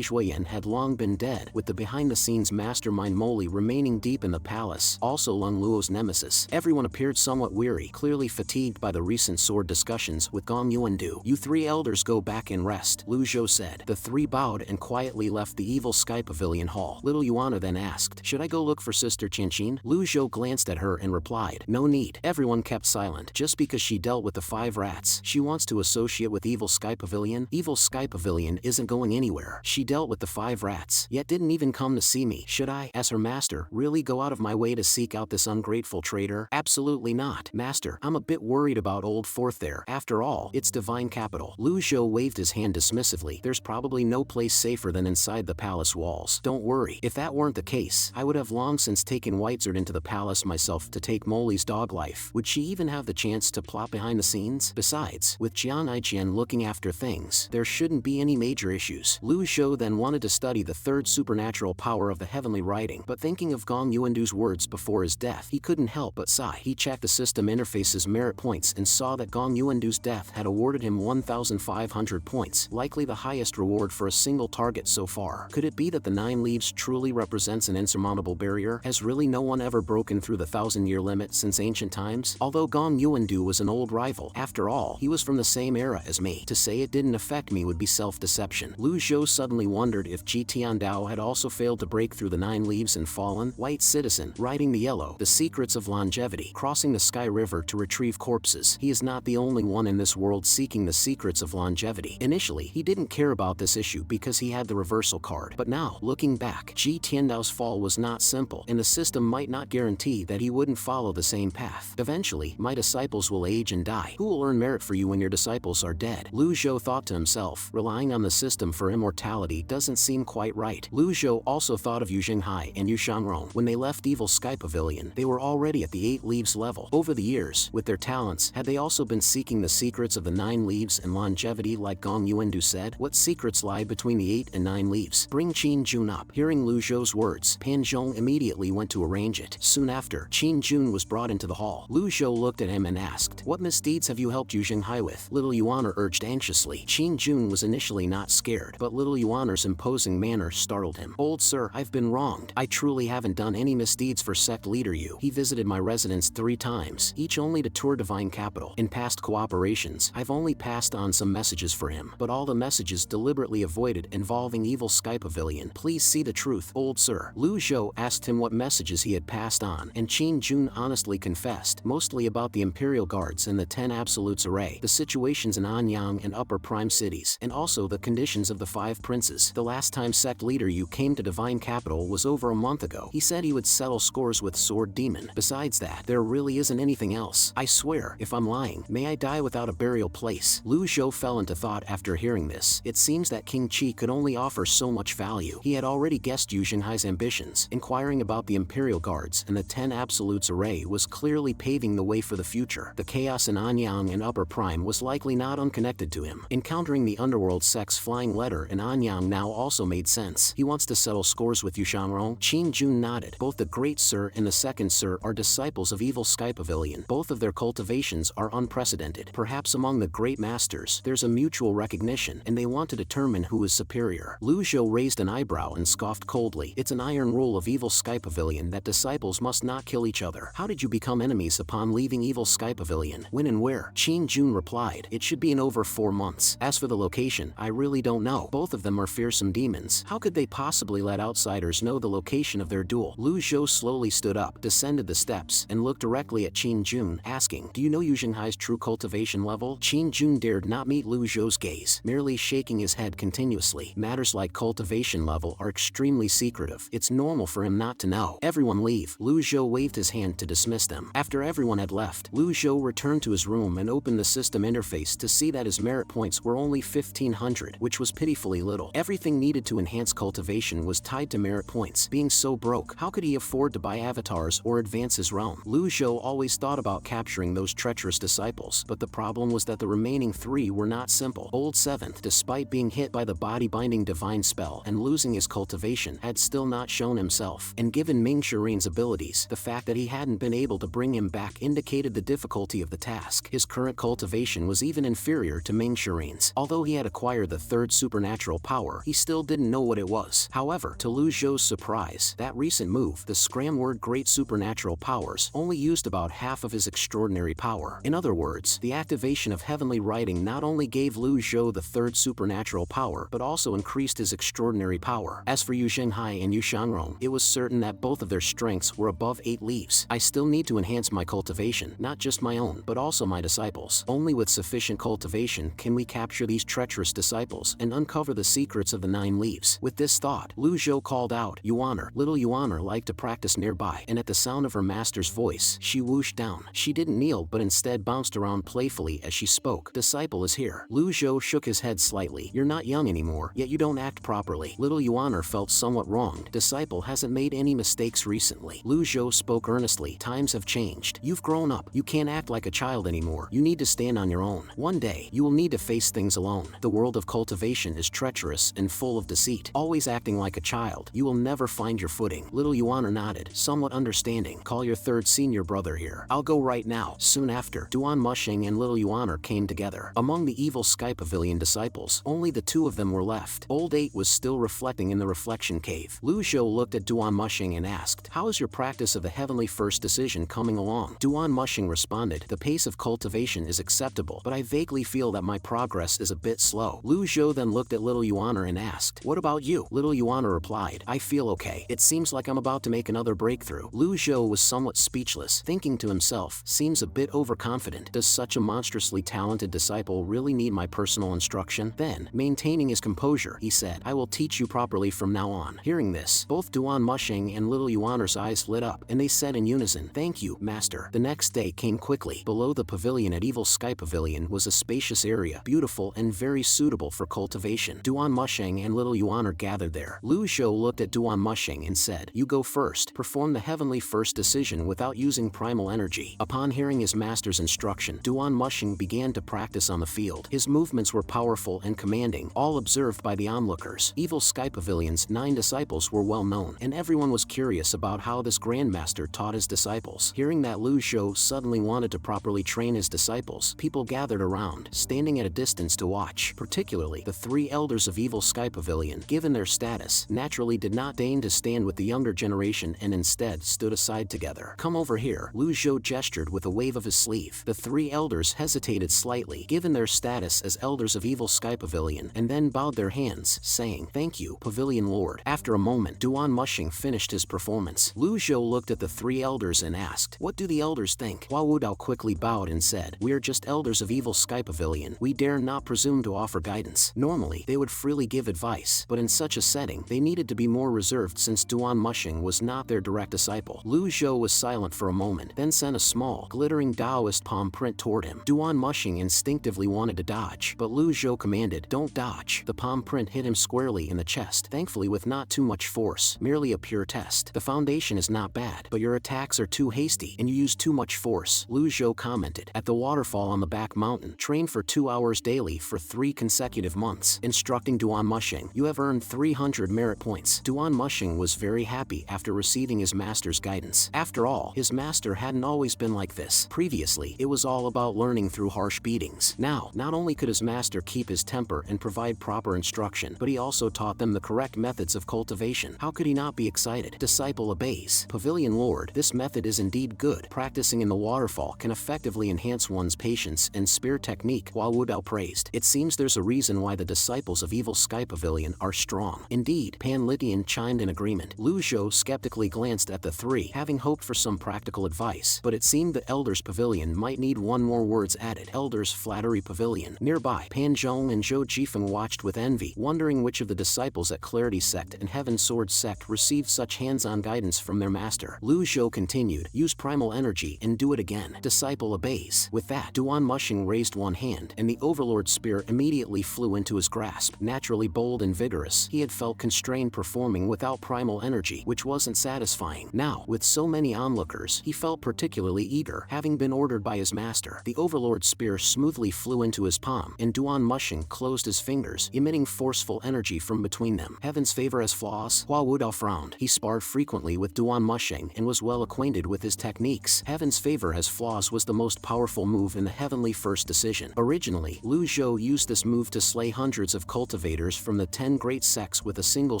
Zhuoyan had long been dead, with the behind-the-scenes mastermind Moli remaining deep in the palace, also Lung Luo's nemesis. Everyone appeared somewhat weary, clearly fatigued by the recent sword discussions with Gong Yu and Du. "You three elders go back and rest," Lu Zhou said. The three bowed and quietly left the evil sky pavilion hall. Little Yuaner then asked, "Should I go look for Sister Tianxin?" Lu Zhou glanced at her and replied, "No need." Everyone kept silent. Just because she dealt with the 5 rats, she wants to associate with Evil Sky Pavilion? Evil Sky Pavilion isn't going anywhere. She dealt with the 5 rats, yet didn't even come to see me. Should I, as her master, really go out of my way to seek out this ungrateful traitor? Absolutely not. Master, I'm a bit worried about Old Fourth there. After all, it's divine capital. Lu Zhou waved his hand dismissively. There's probably no place safer than inside the palace walls. Don't worry. If that weren't the case, I would have long since taken Whitezerd into the palace myself to take Moli's dog life. Would she even have the chance to plot behind the scenes? Besides, with Jian Aiqian looking after things, there shouldn't be any major issues. Lu Zhou then wanted to study the 3rd supernatural power of the heavenly writing, but thinking of Gong Yuandu's words before his death, he couldn't help but sigh. He checked the system interface's merit points and saw that Gong Yuandu's death had awarded him 1,500 points, likely the highest reward for a single target so far. Could it be that the 9 leaves truly represents an insurmountable barrier? Has really no one ever broken through the 1,000-year limit since ancient times? Although Gong Yuandu was an old rival, after all, he was from the same era as me. To say it didn't affect me would be self-deception. Lu Zhou suddenly wondered if Ji Tiandao had also failed to break through the 9 leaves and fallen. White citizen, riding the yellow, the secrets of longevity, crossing the Sky River to retrieve corpses. He is not the only one in this world seeking the secrets of longevity. Initially, he didn't care about this issue because he had the reversal card. But now, looking back, Ji Tiandao's fall was not simple, and the system might not guarantee that he wouldn't follow the same path. Eventually, my disciples will age and die. Who will earn merit for you when your disciples are dead? Lu Zhou thought to himself, relying on the system for immortality doesn't seem quite right. Lu Zhou also thought of Yu Xinghai and Yu Shangrong. When they left Evil Sky Pavilion, they were already at the 8 leaves level. Over the years, with their talents, had they also been seeking the secrets of the 9 leaves and longevity like Gong Yuandu said? What secrets lie between the 8 and 9 leaves? Bring Qin Jun up. Hearing Lu Zhou's words, Pan Zhong immediately went to arrange it. Soon after, Qin Jun was brought into the hall. Lu Zhou looked at him and asked, "What misdeeds have you helped Yu Xinghai with?" Little Yuaner urged anxiously. Qin Jun was initially not scared, but little Yuaner's imposing manner startled him. "Old sir, I've been wronged. I truly haven't done any misdeeds for sect leader Yu. He visited my residence 3 times, each only to tour divine capital. In past cooperations, I've only passed on some messages for him, but all the messages deliberately avoided involving Evil Sky Pavilion. Please see the truth, old sir." Lu Zhou asked him what messages he had passed on, and Qin Jun honestly confessed, mostly about the Imperial Guards and the 10 Absolutes array, the situations in Anyang and Upper Prime cities, and also the conditions of the 5 princes. The last time sect leader Yu came to divine capital was over a month ago. He said he would settle scores with Sword Demon. Besides that, there really isn't anything else. I swear, if I'm lying, may I die without a burial place. Lu Zhou fell into thought after hearing this. It seems that King Qi could only offer so much value. He had already guessed Yu Xinghai's ambitions. Inquiring about the Imperial Guards and the 10 Absolutes array was clearly paving the way for the future. The chaos in Anyang and Upper Prime was likely not unconnected to him. Encountering the underworld sect's flying letter in Anyang now also made sense. He wants to settle scores with Yu Shangrong. Qin Jun nodded. Both the Great Sir and the Second Sir are disciples of Evil Sky Pavilion. Both of their cultivations are unprecedented. Perhaps among the great masters, there's a mutual recognition, and they want to determine who is superior. Lu Zhou raised an eyebrow and scoffed coldly. It's an iron rule of Evil Sky Pavilion that disciples must not kill each other. How did you become enemies upon leaving Evil Sky Pavilion? When and where? Qin Jun replied, "It should be in over 4 months. As for the location, I really don't know. Both of them are fearsome demons. How could they possibly let outsiders know the location of their duel?" Lu Zhou slowly stood up, descended the steps, and looked directly at Qin Jun, asking, "Do you know Yu Xinghai's true cultivation level?" Qin Jun dared not meet Lu Zhou's gaze, merely shaking his head continuously. Matters like cultivation level are extremely secretive. It's normal for him not to know. Everyone leave. Lu Zhou waved his hand to dismiss them. After everyone had left, Lu Zhou returned to his room and opened the system interface to see that his merit points were only 1,500, which was pitifully little. Everything needed to enhance cultivation was tied to merit points. Being so broke, how could he afford to buy avatars or advance his realm? Lu Zhou always thought about capturing those treacherous disciples, but the problem was that the remaining 3 were not simple. Old Seventh, despite being hit by the body-binding divine spell and losing his cultivation, had still not shown himself, and given Ming Shirin's abilities, the fact that he hadn't been able to bring him back indicated the difficulty difficulty of the task. His current cultivation was even inferior to Ming Shirin's. Although he had acquired the third supernatural power, he still didn't know what it was. However, to Lu Zhou's surprise, that recent move, the scram word great supernatural powers, only used about half of his extraordinary power. In other words, the activation of heavenly writing not only gave Lu Zhou the third supernatural power, but also increased his extraordinary power. As for Yu Zhenghai and Yu Shangrong, it was certain that both of their strengths were above 8 leaves. I still need to enhance my cultivation, not just my own, but also my disciples. Only with sufficient cultivation can we capture these treacherous disciples and uncover the secrets of the 9 leaves. With this thought, Lu Zhou called out, Yuaner. Little Yuaner liked to practice nearby, and at the sound of her master's voice, she whooshed down. She didn't kneel but instead bounced around playfully as she spoke. Disciple is here. Lu Zhou shook his head slightly. You're not young anymore, yet you don't act properly. Little Yuaner felt somewhat wronged. Disciple hasn't made any mistakes recently. Lu Zhou spoke earnestly. Times have changed. You've grown up. You can't act like a child anymore. You need to stand on your own. One day, you will need to face things alone. The world of cultivation is treacherous and full of deceit. Always acting like a child, you will never find your footing. Little Yuaner nodded, somewhat understanding. Call your third senior brother here. I'll go right now. Soon after, Duan Mushing and Little Yuaner came together. Among the evil Sky Pavilion disciples, only the 2 of them were left. Old 8 was still reflecting in the reflection cave. Lu Zhou looked at Duan Mushing and asked, how is your practice of the heavenly first decision coming along? Duan Mushing responded, the pace of cultivation is acceptable, but I vaguely feel that my progress is a bit slow. Lu Zhou then looked at Little Yuaner and asked, what about you? Little Yuaner replied, I feel okay. It seems like I'm about to make another breakthrough. Lu Zhou was somewhat speechless, thinking to himself, seems a bit overconfident. Does such a monstrously talented disciple really need my personal instruction? Then, maintaining his composure, he said, I will teach you properly from now on. Hearing this, both Duan Mushing and Little Yuaner's eyes lit up, and they said in unison, thank you, master. The next day came quickly. Below the pavilion at Evil Sky Pavilion was a spacious area, beautiful and very suitable for cultivation. Duan Mushing and Little Yuaner gathered there. Lu Zhou looked at Duan Mushing and said, you go first. Perform the heavenly first decision without using primal energy. Upon hearing his master's instruction, Duan Mushing began to practice on the field. His movements were powerful and commanding, all observed by the onlookers. Evil Sky Pavilion's 9 disciples were well known, and everyone was curious about how this grandmaster taught his disciples. Hearing that Lu Zhou suddenly wanted to properly train his disciples, people gathered around, standing at a distance to watch. Particularly, the 3 elders of Evil Sky Pavilion, given their status, naturally did not deign to stand with the younger generation and instead stood aside together. Come over here. Lu Zhou gestured with a wave of his sleeve. The 3 elders hesitated slightly, given their status as elders of Evil Sky Pavilion, and then bowed their hands, saying, thank you, Pavilion Lord. After a moment, Duan Mushing finished his performance. Lu Zhou looked at the 3 elders and asked, what do the elders think? Hua Wudao quickly bowed and said, we are just elders of Evil Sky Pavilion. We dare not presume to offer guidance. Normally, they would freely give advice, but in such a setting, they needed to be more reserved since Duan Mushing was not their direct disciple. Lu Zhou was silent for a moment, then sent a small, glittering Taoist palm print toward him. Duan Mushing instinctively wanted to dodge, but Lu Zhou commanded, don't dodge. The palm print hit him squarely in the chest, thankfully with not too much force, merely a pure test. The foundation is not bad, but your attacks are too hasty, and you use too much force, Lu Zhou commented. At the waterfall on the back mountain, train for 2 hours daily for 3 consecutive months. Instructing Duan Mushing, you have earned 300 merit points. Duan Mushing was very happy after receiving his master's guidance. After all, his master hadn't always been like this. Previously, it was all about learning through harsh beatings. Now, not only could his master keep his temper and provide proper instruction, but he also taught them the correct methods of cultivation. How could he not be excited? Disciple obeys. Pavilion Lord, this method is indeed good. Practicing in the waterfall can effectively enhance one's patience and spear technique, Hua Wudao praised. It seems there's a reason why the disciples of Evil Sky Pavilion are strong. Indeed, Pan Litian chimed in agreement. Lu Zhou skeptically glanced at the 3, having hoped for some practical advice, but it seemed the Elders Pavilion might need one more words added. Elders Flattery Pavilion. Nearby, Pan Zhong and Zhou Jifeng watched with envy, wondering which of the disciples at Clarity Sect and Heaven Sword Sect received such hands-on guidance from their master. Lu Zhou continued, use primal energy and do it again. Disciple obeys. With that, Duan Mushing raised one hand, and the Overlord Spear immediately flew into his grasp. Naturally bold and vigorous, he had felt constrained performing without primal energy, which wasn't satisfying. Now, with so many onlookers, he felt particularly eager, having been ordered by his master. The Overlord Spear smoothly flew into his palm, and Duan Mushing closed his fingers, emitting forceful energy from between them. Heaven's favor has flaws? Hua Wudao frowned. He sparred frequently with Duan Mushing and was well acquainted with his techniques. Heaven's favor has flaws. flaws was the most powerful move in the Heavenly First Decision. Originally, Lu Zhou used this move to slay hundreds of cultivators from the 10 great sects with a single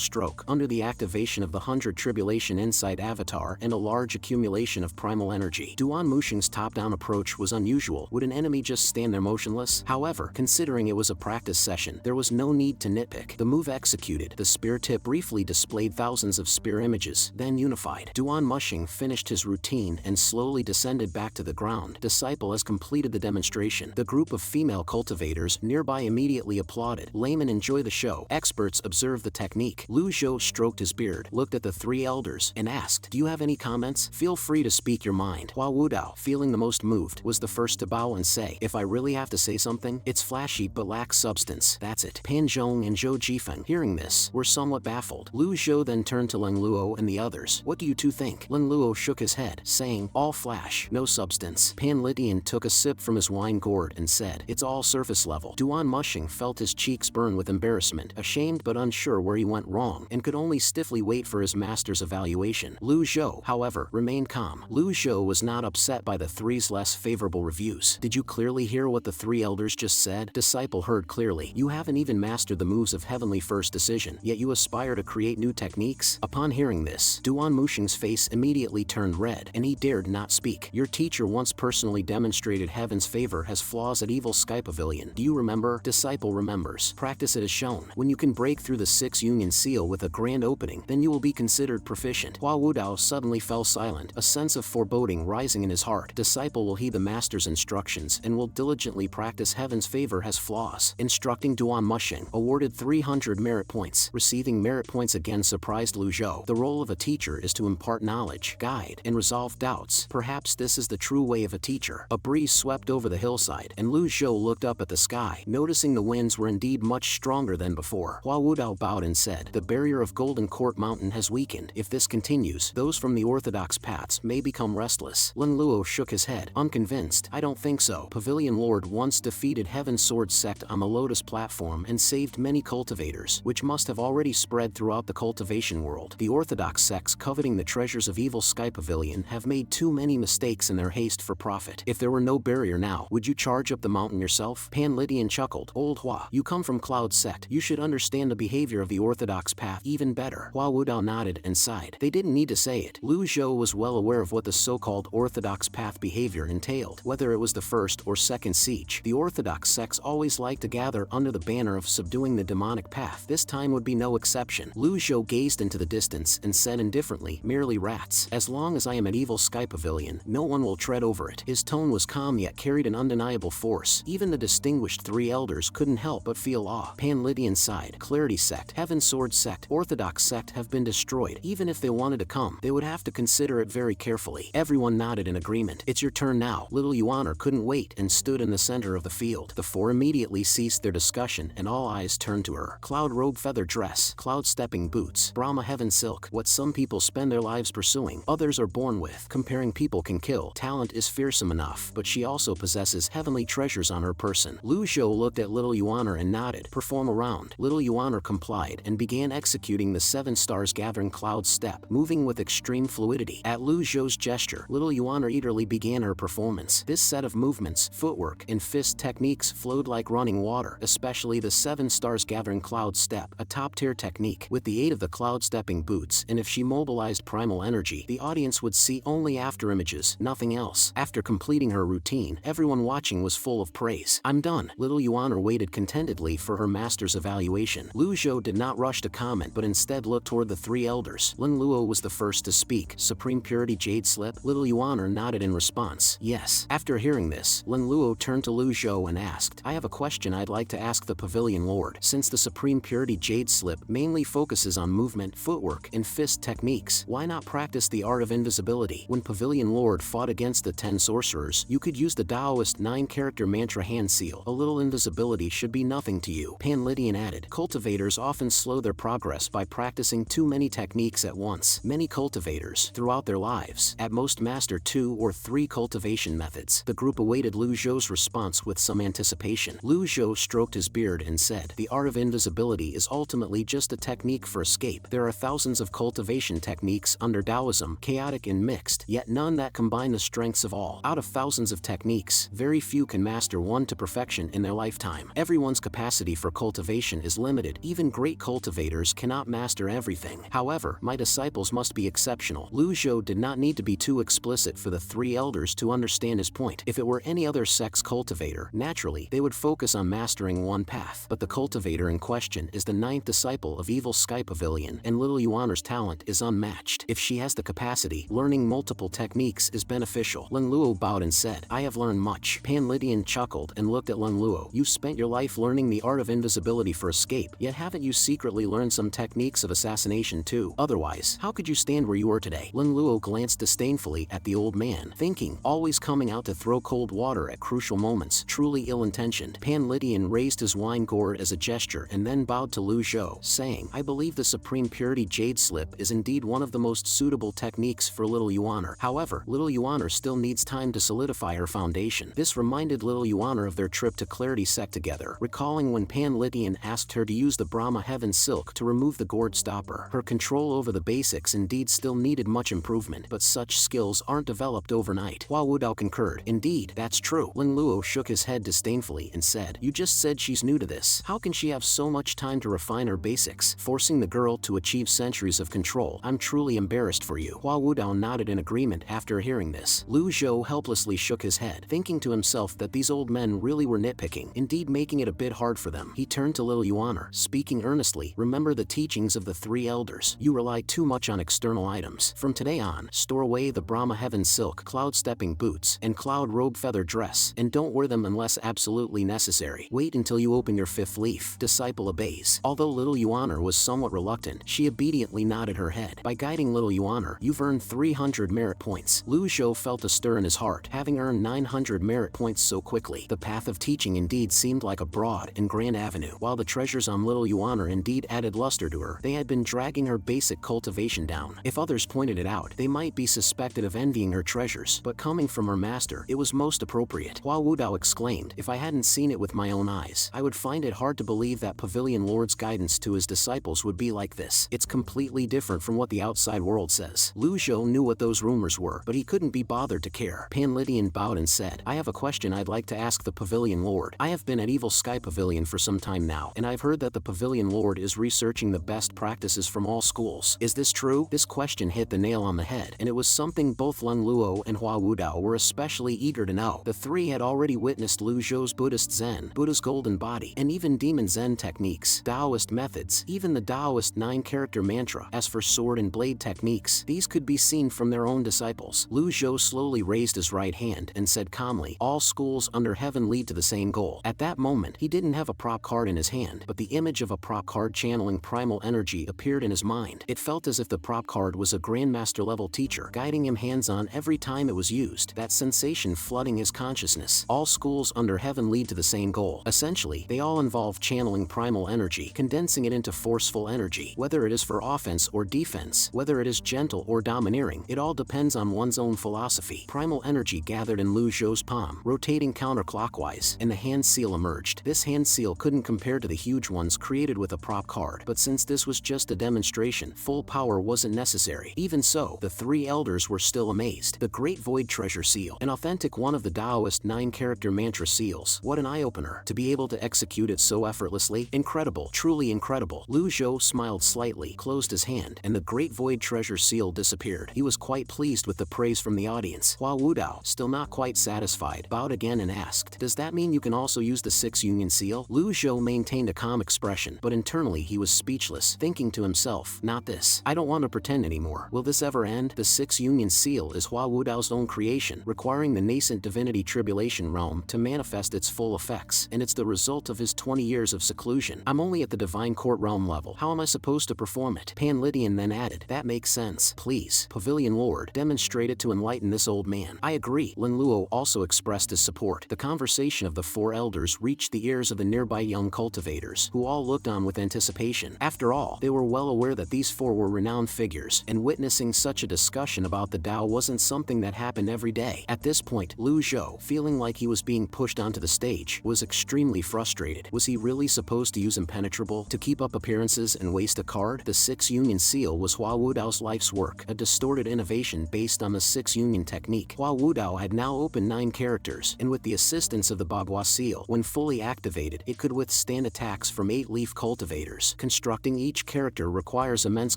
stroke, under the activation of the 100 Tribulation Insight Avatar and a large accumulation of primal energy. Duan Mushing's top-down approach was unusual. Would an enemy just stand there motionless? However, considering it was a practice session, there was no need to nitpick. The move executed, the spear tip briefly displayed thousands of spear images, then unified. Duan Mushing finished his routine and slowly descended back to the ground. Disciple has completed the demonstration. The group of female cultivators nearby immediately applauded. Laymen enjoy the show. Experts observe the technique. Lu Zhou stroked his beard, looked at the three elders, and asked, "Do you have any comments? Feel free to speak your mind." Hua Wudao, feeling the most moved, was the first to bow and say, "If I really have to say something, it's flashy but lacks substance. That's it." Pan Zhong and Zhou Jifeng, hearing this, were somewhat baffled. Lu Zhou then turned to Leng Luo and the others. "What do you two think?" Leng Luo shook his head, saying, "All flash, no substance." Pan Lydian took a sip from his wine gourd and said, "It's all surface level." Duan Mushing felt his cheeks burn with embarrassment, ashamed but unsure where he went wrong, and could only stiffly wait for his master's evaluation. Lu Zhou, however, remained calm. Lu Zhou was not upset by the three's less favorable reviews. "Did you clearly hear what the three elders just said?" Disciple heard clearly. "You haven't even mastered the moves of Heavenly First Decision, yet you aspire to create new techniques?" Upon hearing this, Duan Mushing's face immediately turned red, and he dared not speak. "Your teacher once personally demonstrated Heaven's favor has flaws at Evil Sky Pavilion. Do you remember?" Disciple remembers. "Practice it as shown. When you can break through the 6 union seal with a grand opening, then you will be considered proficient." Hua Wudao suddenly fell silent, a sense of foreboding rising in his heart. Disciple will heed the master's instructions and will diligently practice Heaven's favor has flaws. Instructing Duan Mushing, awarded 300 merit points. Receiving merit points again surprised Lu Zhou. The role of a teacher is to impart knowledge, guide, and resolve doubts. Perhaps this is the true way of a teacher. A breeze swept over the hillside, and Lu Zhou looked up at the sky, noticing the winds were indeed much stronger than before. Hua Wudao bowed and said, "The barrier of Golden Court Mountain has weakened. If this continues, those from the orthodox paths may become restless." Leng Luo shook his head, unconvinced. "I don't think so. Pavilion Lord once defeated Heaven's Sword sect on the Lotus platform and saved many cultivators, which must have already spread throughout the cultivation world. The orthodox sects coveting the treasures of Evil Sky Pavilion have made too many mistakes in their haste for profit. If there were no barrier now, would you charge up the mountain yourself?" Pan Lydian chuckled. "Old Hua, you come from Cloud sect. You should understand the behavior of the orthodox path even better." Hua Wudao nodded and sighed. They didn't need to say it. Lu Zhou was well aware of what the so-called orthodox path behavior entailed. Whether it was the first or second siege, the orthodox sects always liked to gather under the banner of subduing the demonic path. This time would be no exception. Lu Zhou gazed into the distance and said indifferently, "Merely rats. As long as I am at Evil Sky Pavilion, no one will tread over it." His tone was calm yet carried an undeniable force. Even the distinguished three elders couldn't help but feel awe. Pan Lydian sighed. Clarity sect, Heaven Sword sect, Orthodox sect have been destroyed. Even if they wanted to come, they would have to consider it very carefully. Everyone nodded in agreement. "It's your turn now." Little Yuaner couldn't wait and stood in the center of the field. The four immediately ceased their discussion and all eyes turned to her. Cloud robe feather dress, cloud stepping boots, Brahma heaven silk. What some people spend their lives pursuing, others are born with. Comparing people can kill. Talent is fearsome enough, but she also possesses heavenly treasures on her person. Lu Zhou looked at Little Yuaner and nodded. "Perform a round." Little Yuaner complied and began executing the 7 stars gathering cloud step, moving with extreme fluidity. At Lu Zhou's gesture, Little Yuaner eagerly began her performance. This set of movements, footwork, and fist techniques flowed like running water, especially the 7 stars gathering cloud step, a top-tier technique. With the aid of the cloud stepping boots, and if she mobilized primal energy, the audience would see only after images, nothing else. After completing her routine, everyone watching was full of praise. "I'm done." Little Yuaner waited contentedly for her master's evaluation. Lu Zhou did not rush to comment but instead looked toward the 3 elders. Leng Luo was the first to speak. "Supreme Purity Jade Slip?" Little Yuaner nodded in response. "Yes." After hearing this, Leng Luo turned to Lu Zhou and asked, "I have a question I'd like to ask the Pavilion Lord. Since the Supreme Purity Jade Slip mainly focuses on movement, footwork, and fist techniques, why not practice the art of invisibility? When Pavilion Lord fought against the 10 sorcerers, you could use the Taoist 9-character mantra hand seal. A little invisibility should be nothing to you." Pan Lydian added, "Cultivators often slow their progress by practicing too many techniques at once. Many cultivators, throughout their lives, at most master 2 or 3 cultivation methods." The group awaited Lu Zhou's response with some anticipation. Lu Zhou stroked his beard and said, "The art of invisibility is ultimately just a technique for escape. There are thousands of cultivation techniques under Taoism, chaotic and mixed, yet none that combine the strengths truths of all. Out of thousands of techniques, very few can master one to perfection in their lifetime. Everyone's capacity for cultivation is limited. Even great cultivators cannot master everything. However, my disciples must be exceptional. Zhou did not need to be too explicit for the three elders to understand his point. If it were any other sex cultivator, naturally, they would focus on mastering one path. But the cultivator in question is the ninth disciple of Evil Sky Pavilion, and little Yuaner's talent is unmatched. If she has the capacity, learning multiple techniques is beneficial. Leng Luo bowed and said, I have learned much. Pan Lydian chuckled and looked at Leng Luo. You spent your life learning the art of invisibility for escape, yet haven't you secretly learned some techniques of assassination too? Otherwise, how could you stand where you are today? Leng Luo glanced disdainfully at the old man, thinking, always coming out to throw cold water at crucial moments, truly ill-intentioned. Pan Lydian raised his wine gourd as a gesture and then bowed to Zhou, saying, I believe the Supreme Purity Jade Slip is indeed one of the most suitable techniques for little Yuaner. However, little Yuaner still needs time to solidify her foundation. This reminded little Yuaner of their trip to Clarity Sect together, recalling when Pan Lydian asked her to use the Brahma Heaven Silk to remove the gourd stopper. Her control over the basics indeed still needed much improvement, but such skills aren't developed overnight. Hua Wudao concurred. Indeed, that's true. Leng Luo shook his head disdainfully and said, you just said she's new to this. How can she have so much time to refine her basics, forcing the girl to achieve centuries of control? I'm truly embarrassed for you. Hua Wudao nodded in agreement after hearing this. Zhou helplessly shook his head, thinking to himself that these old men really were nitpicking, indeed making it a bit hard for them. He turned to little Yuaner, speaking earnestly, remember the teachings of the three elders. You rely too much on external items. From today on, store away the Brahma Heaven Silk, Cloud Stepping Boots, and Cloud Robe Feather Dress, and don't wear them unless absolutely necessary. Wait until you open your fifth leaf. Disciple obeys. Although little Yuaner was somewhat reluctant, she obediently nodded her head. By guiding little Yuaner, you've earned 300 merit points. Zhou felt a stir in his heart, having earned 900 merit points so quickly. The path of teaching indeed seemed like a broad and grand avenue. While the treasures on little Yuaner indeed added luster to her, they had been dragging her basic cultivation down. If others pointed it out, they might be suspected of envying her treasures, but coming from her master, it was most appropriate. Hua Wudao exclaimed, if I hadn't seen it with my own eyes, I would find it hard to believe that Pavilion Lord's guidance to his disciples would be like this. It's completely different from what the outside world says. Zhou knew what those rumors were, but he couldn't be bothered to care. Pan Lydian bowed and said, I have a question I'd like to ask the Pavilion Lord. I have been at Evil Sky Pavilion for some time now, and I've heard that the Pavilion Lord is researching the best practices from all schools. Is this true? This question hit the nail on the head, and it was something both Leng Luo and Hua Wudao were especially eager to know. The three had already witnessed Zhou's Buddhist Zen, Buddha's Golden Body, and even Demon Zen techniques, Taoist methods, even the Taoist 9-character mantra. As for sword and blade techniques, these could be seen from their own disciples. Zhou slowly raised his right hand and said calmly, all schools under heaven lead to the same goal. At that moment, he didn't have a prop card in his hand, but the image of a prop card channeling primal energy appeared in his mind. It felt as if the prop card was a grandmaster level teacher, guiding him hands-on every time it was used, that sensation flooding his consciousness. All schools under heaven lead to the same goal. Essentially, they all involve channeling primal energy, condensing it into forceful energy. Whether it is for offense or defense, whether it is gentle or domineering, it all depends on one's own philosophy. Primal energy gathered in Zhou's palm, rotating counterclockwise, and the hand seal emerged. This hand seal couldn't compare to the huge ones created with a prop card, but since this was just a demonstration, full power wasn't necessary. Even so, the three elders were still amazed. The Great Void Treasure Seal, an authentic one of the Taoist 9-character mantra seals. What an eye-opener. To be able to execute it so effortlessly. Incredible. Truly incredible. Zhou smiled slightly, closed his hand, and the Great Void Treasure Seal disappeared. He was quite pleased with the praise from the audience. Hua Wudao, still not quite satisfied, bowed again and asked, does that mean you can also use the 6 Union Seal? Zhou maintained a calm expression, but internally he was speechless, thinking to himself, not this. I don't want to pretend anymore. Will this ever end? The 6 Union Seal is Hua Wudao's own creation, requiring the nascent divinity tribulation realm to manifest its full effects, and it's the result of his 20 years of seclusion. I'm only at the divine court realm level. How am I supposed to perform it? Pan Lydian then added, that makes sense. Please, Pavilion Lord, demonstrate it to enlighten this old man. I agree. Leng Luo also expressed his support. The conversation of the 4 elders reached the ears of the nearby young cultivators, who all looked on with anticipation. After all, they were well aware that these 4 were renowned figures, and witnessing such a discussion about the Tao wasn't something that happened every day. At this point, Zhou, feeling like he was being pushed onto the stage, was extremely frustrated. Was he really supposed to use impenetrable to keep up appearances and waste a card? The 6 Union Seal was Hua Wudao's life's work, a distorted innovation based on the 6 Union technique. technique. Hua Wudao had now opened 9 characters, and with the assistance of the Bagua seal, when fully activated, it could withstand attacks from 8 leaf cultivators. Constructing each character requires immense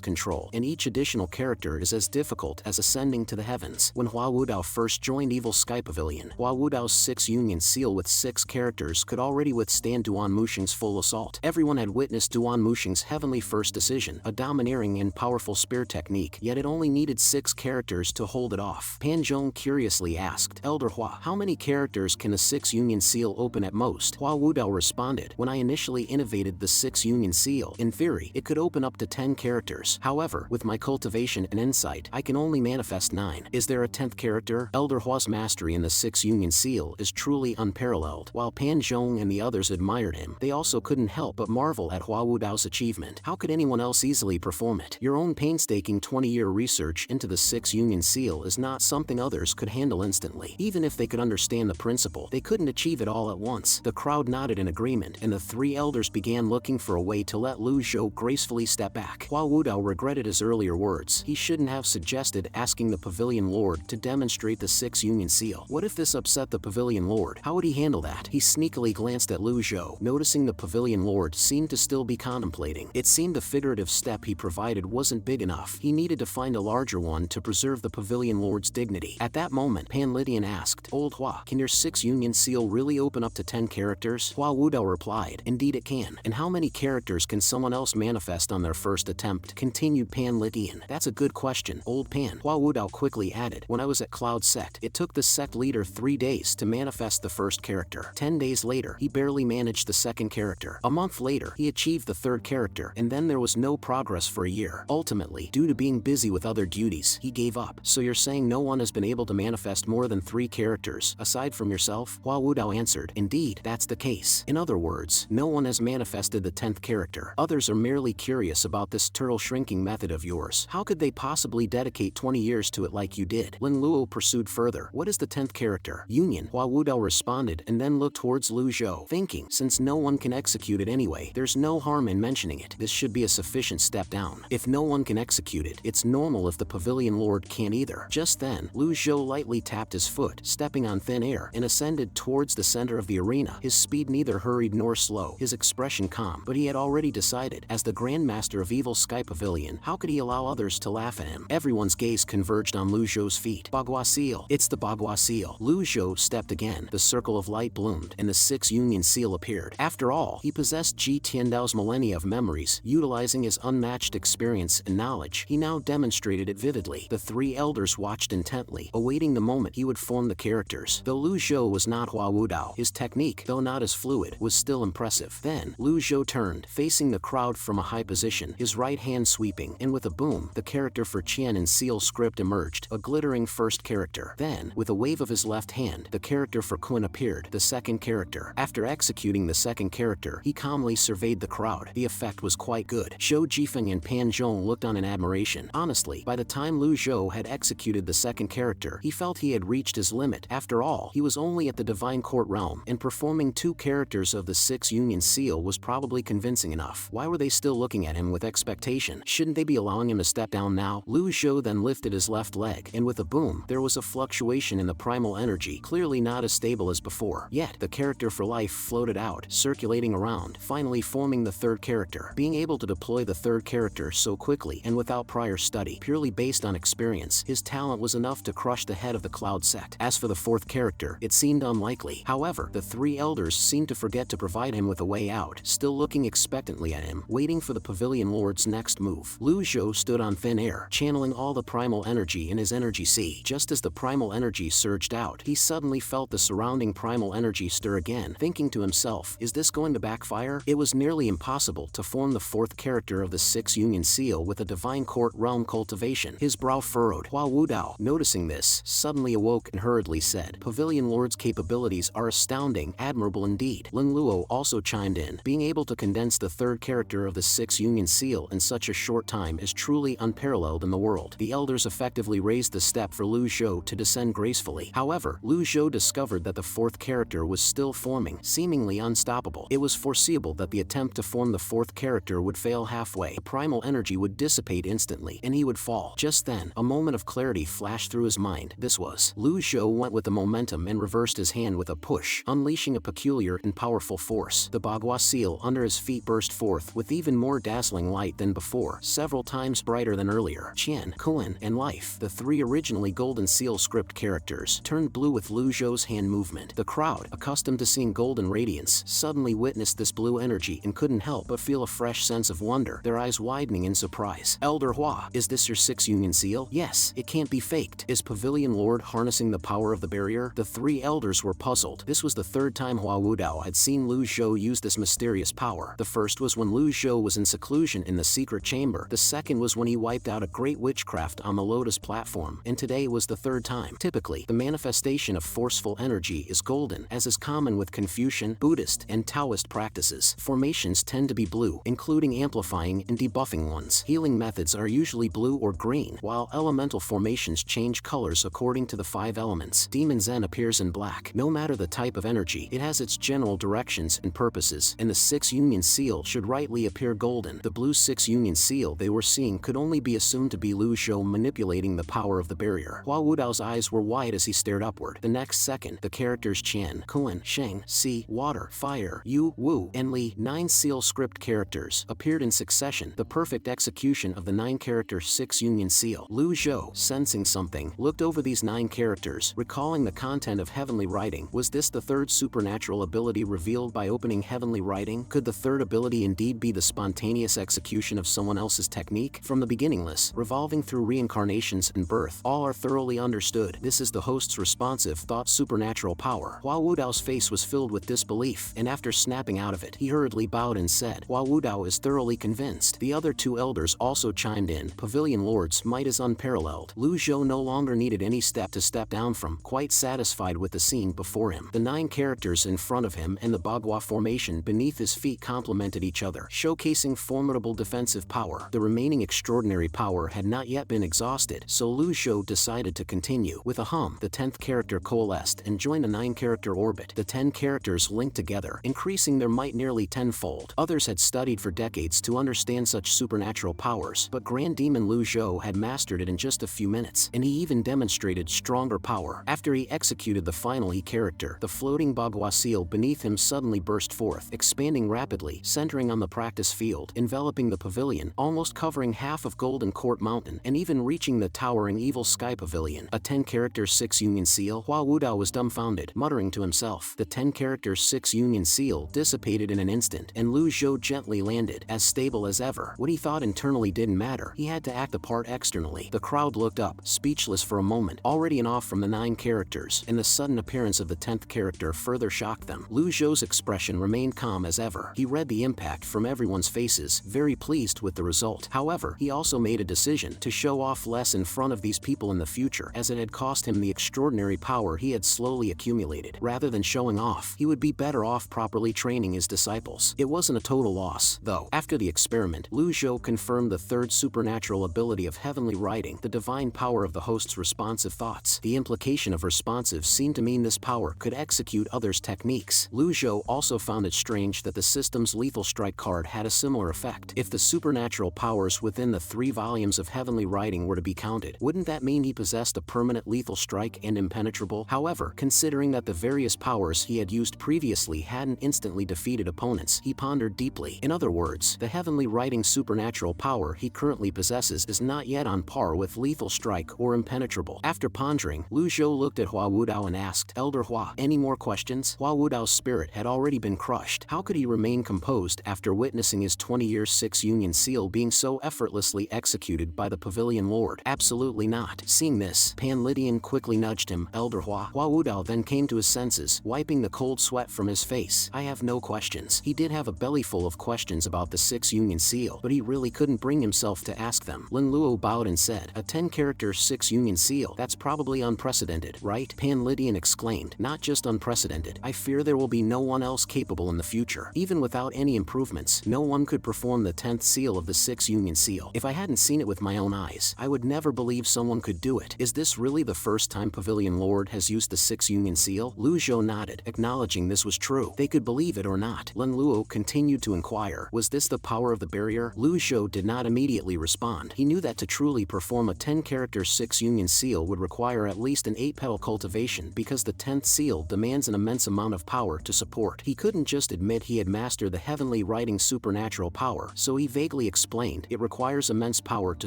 control, and each additional character is as difficult as ascending to the heavens. When Hua Wudao first joined Evil Sky Pavilion, Hua Wudao's 6 union seal with 6 characters could already withstand Duan Mushing's full assault. Everyone had witnessed Duan Mushing's heavenly first decision, a domineering and powerful spear technique, yet it only needed 6 characters to hold it off. Pan Zhong curiously asked, Elder Hua, how many characters can a 6 union seal open at most? Hua Wudao responded, when I initially innovated the 6 union seal, in theory, it could open up to 10 characters. However, with my cultivation and insight, I can only manifest 9. Is there a 10th character? Elder Hua's mastery in the 6 union seal is truly unparalleled. While Pan Zhong and the others admired him, they also couldn't help but marvel at Hua Wudao's achievement. How could anyone else easily perform it? Your own painstaking 20-year research into the 6 union seal is not something others could handle instantly. Even if they could understand the principle, they couldn't achieve it all at once. The crowd nodded in agreement, and the 3 elders began looking for a way to let Zhou gracefully step back. Hua Wudao regretted his earlier words. He shouldn't have suggested asking the Pavilion Lord to demonstrate the 6 union seal. What if this upset the Pavilion Lord? How would he handle that? He sneakily glanced at Zhou, noticing the Pavilion Lord seemed to still be contemplating. It seemed the figurative step he provided wasn't big enough. He needed to find a larger one to preserve the Pavilion Lord's dignity. At that moment, Pan Lydian asked, Old Hua, can your 6 union seal really open up to 10 characters? Hua Wudao replied, indeed it can. And how many characters can someone else manifest on their first attempt? Continued Pan Lydian. That's a good question, Old Pan. Hua Wudao quickly added, when I was at Cloud Sect, it took the sect leader 3 days to manifest the first character. 10 days later, he barely managed the second character. A month later, he achieved the third character, and then there was no progress for a year. Ultimately, due to being busy with other duties, he gave up. So you're saying no one has been able to manifest more than 3 characters, aside from yourself? Hua Wudao answered, indeed, that's the case. In other words, no one has manifested the 10th character. Others are merely curious about this turtle shrinking method of yours. How could they possibly dedicate 20 years to it like you did? Lin Luo pursued further, what is the 10th character? Union. Hua Wudao responded and then looked towards Zhou, thinking, since no one can execute it anyway, there's no harm in mentioning it. This should be a sufficient step down. If no one can execute it, it's normal if the Pavilion Lord can't either. Just then, Zhou lightly tapped his foot, stepping on thin air, and ascended towards the center of the arena. His speed neither hurried nor slow, his expression calm, but he had already decided, as the Grand Master of Evil Sky Pavilion, how could he allow others to laugh at him? Everyone's gaze converged on Zhou's feet. Bagua seal. It's the Bagua seal. Zhou stepped again, the circle of light bloomed, and the 6 union seal appeared. After all, he possessed Ji Tiandao's millennia of memories. Utilizing his unmatched experience and knowledge, he now demonstrated it vividly. The 3 elders watched intently, awaiting the moment he would form the characters. Though Zhou was not Hua Wudao, his technique, though not as fluid, was still impressive. Then, Zhou turned, facing the crowd from a high position, his right hand sweeping, and with a boom, the character for Qian in seal script emerged, a glittering first character. Then, with a wave of his left hand, the character for Qin appeared, the second character. After executing the second character, he calmly surveyed the crowd. The effect was quite good. Zhou Jifeng and Pan Zhong looked on in admiration. Honestly, by the time Zhou had executed the second character, he felt he had reached his limit. After all, he was only at the Divine Court realm, and performing 2 characters of the 6 union seal was probably convincing enough. Why were they still looking at him with expectation? Shouldn't they be allowing him to step down now? Zhou then lifted his left leg, and with a boom, there was a fluctuation in the primal energy, clearly not as stable as before. Yet, the character for life floated out, circulating around, finally forming the third character. Being able to deploy the third character so quickly and without prior study, purely based on experience, his talent was enough to crush the head of the Cloud Sect. As for the fourth character, it seemed unlikely. However, the 3 elders seemed to forget to provide him with a way out, still looking expectantly at him, waiting for the Pavilion Lord's next move. Zhou stood on thin air, channeling all the primal energy in his energy sea. Just as the primal energy surged out, he suddenly felt the surrounding primal energy stir again, thinking to himself, is this going to backfire? It was nearly impossible to form the 4th character of the 6 union seal with a Divine Court realm cultivation. His brow furrowed. Hua Wudao, noticing this, suddenly awoke and hurriedly said, Pavilion Lord's capabilities are astounding, admirable indeed. Lin Luo also chimed in, being able to condense the 3rd character of the 6 union seal in such a short time is truly unparalleled in the world. The elders effectively raised the step for Zhou to descend gracefully. However, Zhou discovered that the 4th character was still forming, seemingly unstoppable. It was foreseeable that the attempt to form the 4th character would fail halfway. The primal energy would dissipate instantly, and he would fall. Just then, a moment of clarity flashed through his mind. This was. Lu Zhou went with the momentum and reversed his hand with a push, unleashing a peculiar and powerful force. The bagua seal under his feet burst forth with even more dazzling light than before, several times brighter than earlier. Qian, Kuan, and Life, the three originally golden seal script characters, turned blue with Lu Zhou's hand movement. The crowd, accustomed to seeing golden radiance, suddenly witnessed this blue energy and couldn't help but feel a fresh sense of wonder, their eyes widening in surprise. Elder Hua, is this your 6 union seal? Yes, it can't be faked. Is Pavilion Lord harnessing the power of the barrier? The three elders were puzzled. This was the third time Hua Wudao had seen Lu Zhou use this mysterious power. The first was when Lu Zhou was in seclusion in the secret chamber. The second was when he wiped out a great witchcraft on the Lotus platform. And today was the third time. Typically, the manifestation of forceful energy is golden, as is common with Confucian, Buddhist, and Taoist practices. Formations tend to be blue, including amplifying and debuffing ones. Healing methods are usually blue or green, while elemental formations change colors according to the 5 elements. Demon Zen appears in black. No matter the type of energy, it has its general directions and purposes, and the 6 union seal should rightly appear golden. The blue 6 union seal they were seeing could only be assumed to be Lu Zhou manipulating the power of the barrier. Hua Wudao's eyes were wide as he stared upward. The next second, the characters Qian, Kuan, Sheng, Sea, Water, Fire, Yu, Wu, and Li, 9 seal script characters, appeared in succession, the perfect execution of the 9-character 6 union seal. Lu Zhou, sensing something, looked over these 9 characters, recalling the content of heavenly writing. Was this the third supernatural ability revealed by opening heavenly writing? Could the third ability indeed be the spontaneous execution of someone else's technique? From the beginningless, revolving through reincarnations and birth, all are thoroughly understood. This is the host's responsive thought supernatural power. Hua Wudao's face was filled with disbelief, and after snapping out of it, he hurriedly bowed and said, Hua Wudao is thoroughly convinced. The other 2 elders also chimed in. Pavilion Lord's might is unparalleled. Lu Zhou no longer needed any step to step down from, quite satisfied with the scene before him. The 9 characters in front of him and the bagua formation beneath his feet complemented each other, showcasing formidable defensive power. The remaining extraordinary power had not yet been exhausted, so Lu Zhou decided to continue. With a hum, the 10th character coalesced and joined the 9-character orbit. The 10 characters linked together, increasing their might nearly tenfold. Others had studied for decades to understand such supernatural powers, but Grand Demon Lu Zhou had mastered it in just a few minutes, and he even demonstrated stronger power. After he executed the final character, the floating bagua seal beneath him suddenly burst forth, expanding rapidly, centering on the practice field, enveloping the pavilion, almost covering half of Golden Court Mountain, and even reaching the towering Evil Sky Pavilion. A 10-character 6 union seal? Hua Wudao was dumbfounded, muttering to himself. The 10-character 6 union seal dissipated in an instant, and Lu Zhou gently landed, as stable as ever. What he thought internally didn't matter. He had to act the part externally. The crowd looked up, speechless for a moment, already in awe from the 9 characters, and the sudden appearance of the 10th character further shocked them. Lu Zhou's expression remained calm as ever. He read the impact from everyone's faces, very pleased with the result. However, he also made a decision to show off less in front of these people in the future, as it had cost him the extraordinary power he had slowly accumulated. Rather than showing off, he would be better off properly training his disciples. It wasn't a total loss, though. After the experiment, Lu Zhou confirmed the third supernatural ability of heavenly writing, the divine power of the host's responsive thoughts. The implication of responsive seemed to mean this power could execute others' techniques. Lu Zhou also found it strange that the system's lethal strike card had a similar effect. If the supernatural powers within the 3 volumes of heavenly writing were to be counted, wouldn't that mean he possessed a permanent lethal strike and impenetrable? However, considering that the various powers he had used previously hadn't instantly defeated opponents, he pondered deeply. In other words, the heavenly writing supernatural power he currently possesses is not yet on par with lethal strike or impenetrable. After pondering, Lu Zhou looked at Hua Wudao and asked, Elder Hua, any more questions? Hua Wudao's spirit had already been crushed. How could he remain composed after witnessing his 20-year 6 union seal being so effortlessly executed by the Pavilion Lord? Absolutely not. Seeing this, Pan Lydian quickly nudged him. Elder Hua. Hua Wudao then came to his senses, wiping the cold sweat from his face. I have no questions. He did have a belly full of questions about the 6 union seal, but he really couldn't bring himself to ask them. Lin Luo bowed and said, a 10-character 6 union seal? That's probably unprecedented, right? Pan Lydian exclaimed. Not just unprecedented. I fear there will be no one else capable in the future. Even without any improvements, no one could perform the 10th seal of the 6 union seal. If I hadn't seen it with my own eyes, I would never believe someone could do it. Is this really the first time Pavilion Lord has used the 6 union seal? Lu Zhou nodded, acknowledging this was true. They could believe it or not. Lin Luo continued to inquire, was this the power of the barrier? Lu Zhou did not immediately respond. He knew that to truly perform a 10-character 6 union Union seal would require at least an 8-petal cultivation because the 10th seal demands an immense amount of power to support. He couldn't just admit he had mastered the heavenly writing supernatural power, so he vaguely explained it requires immense power to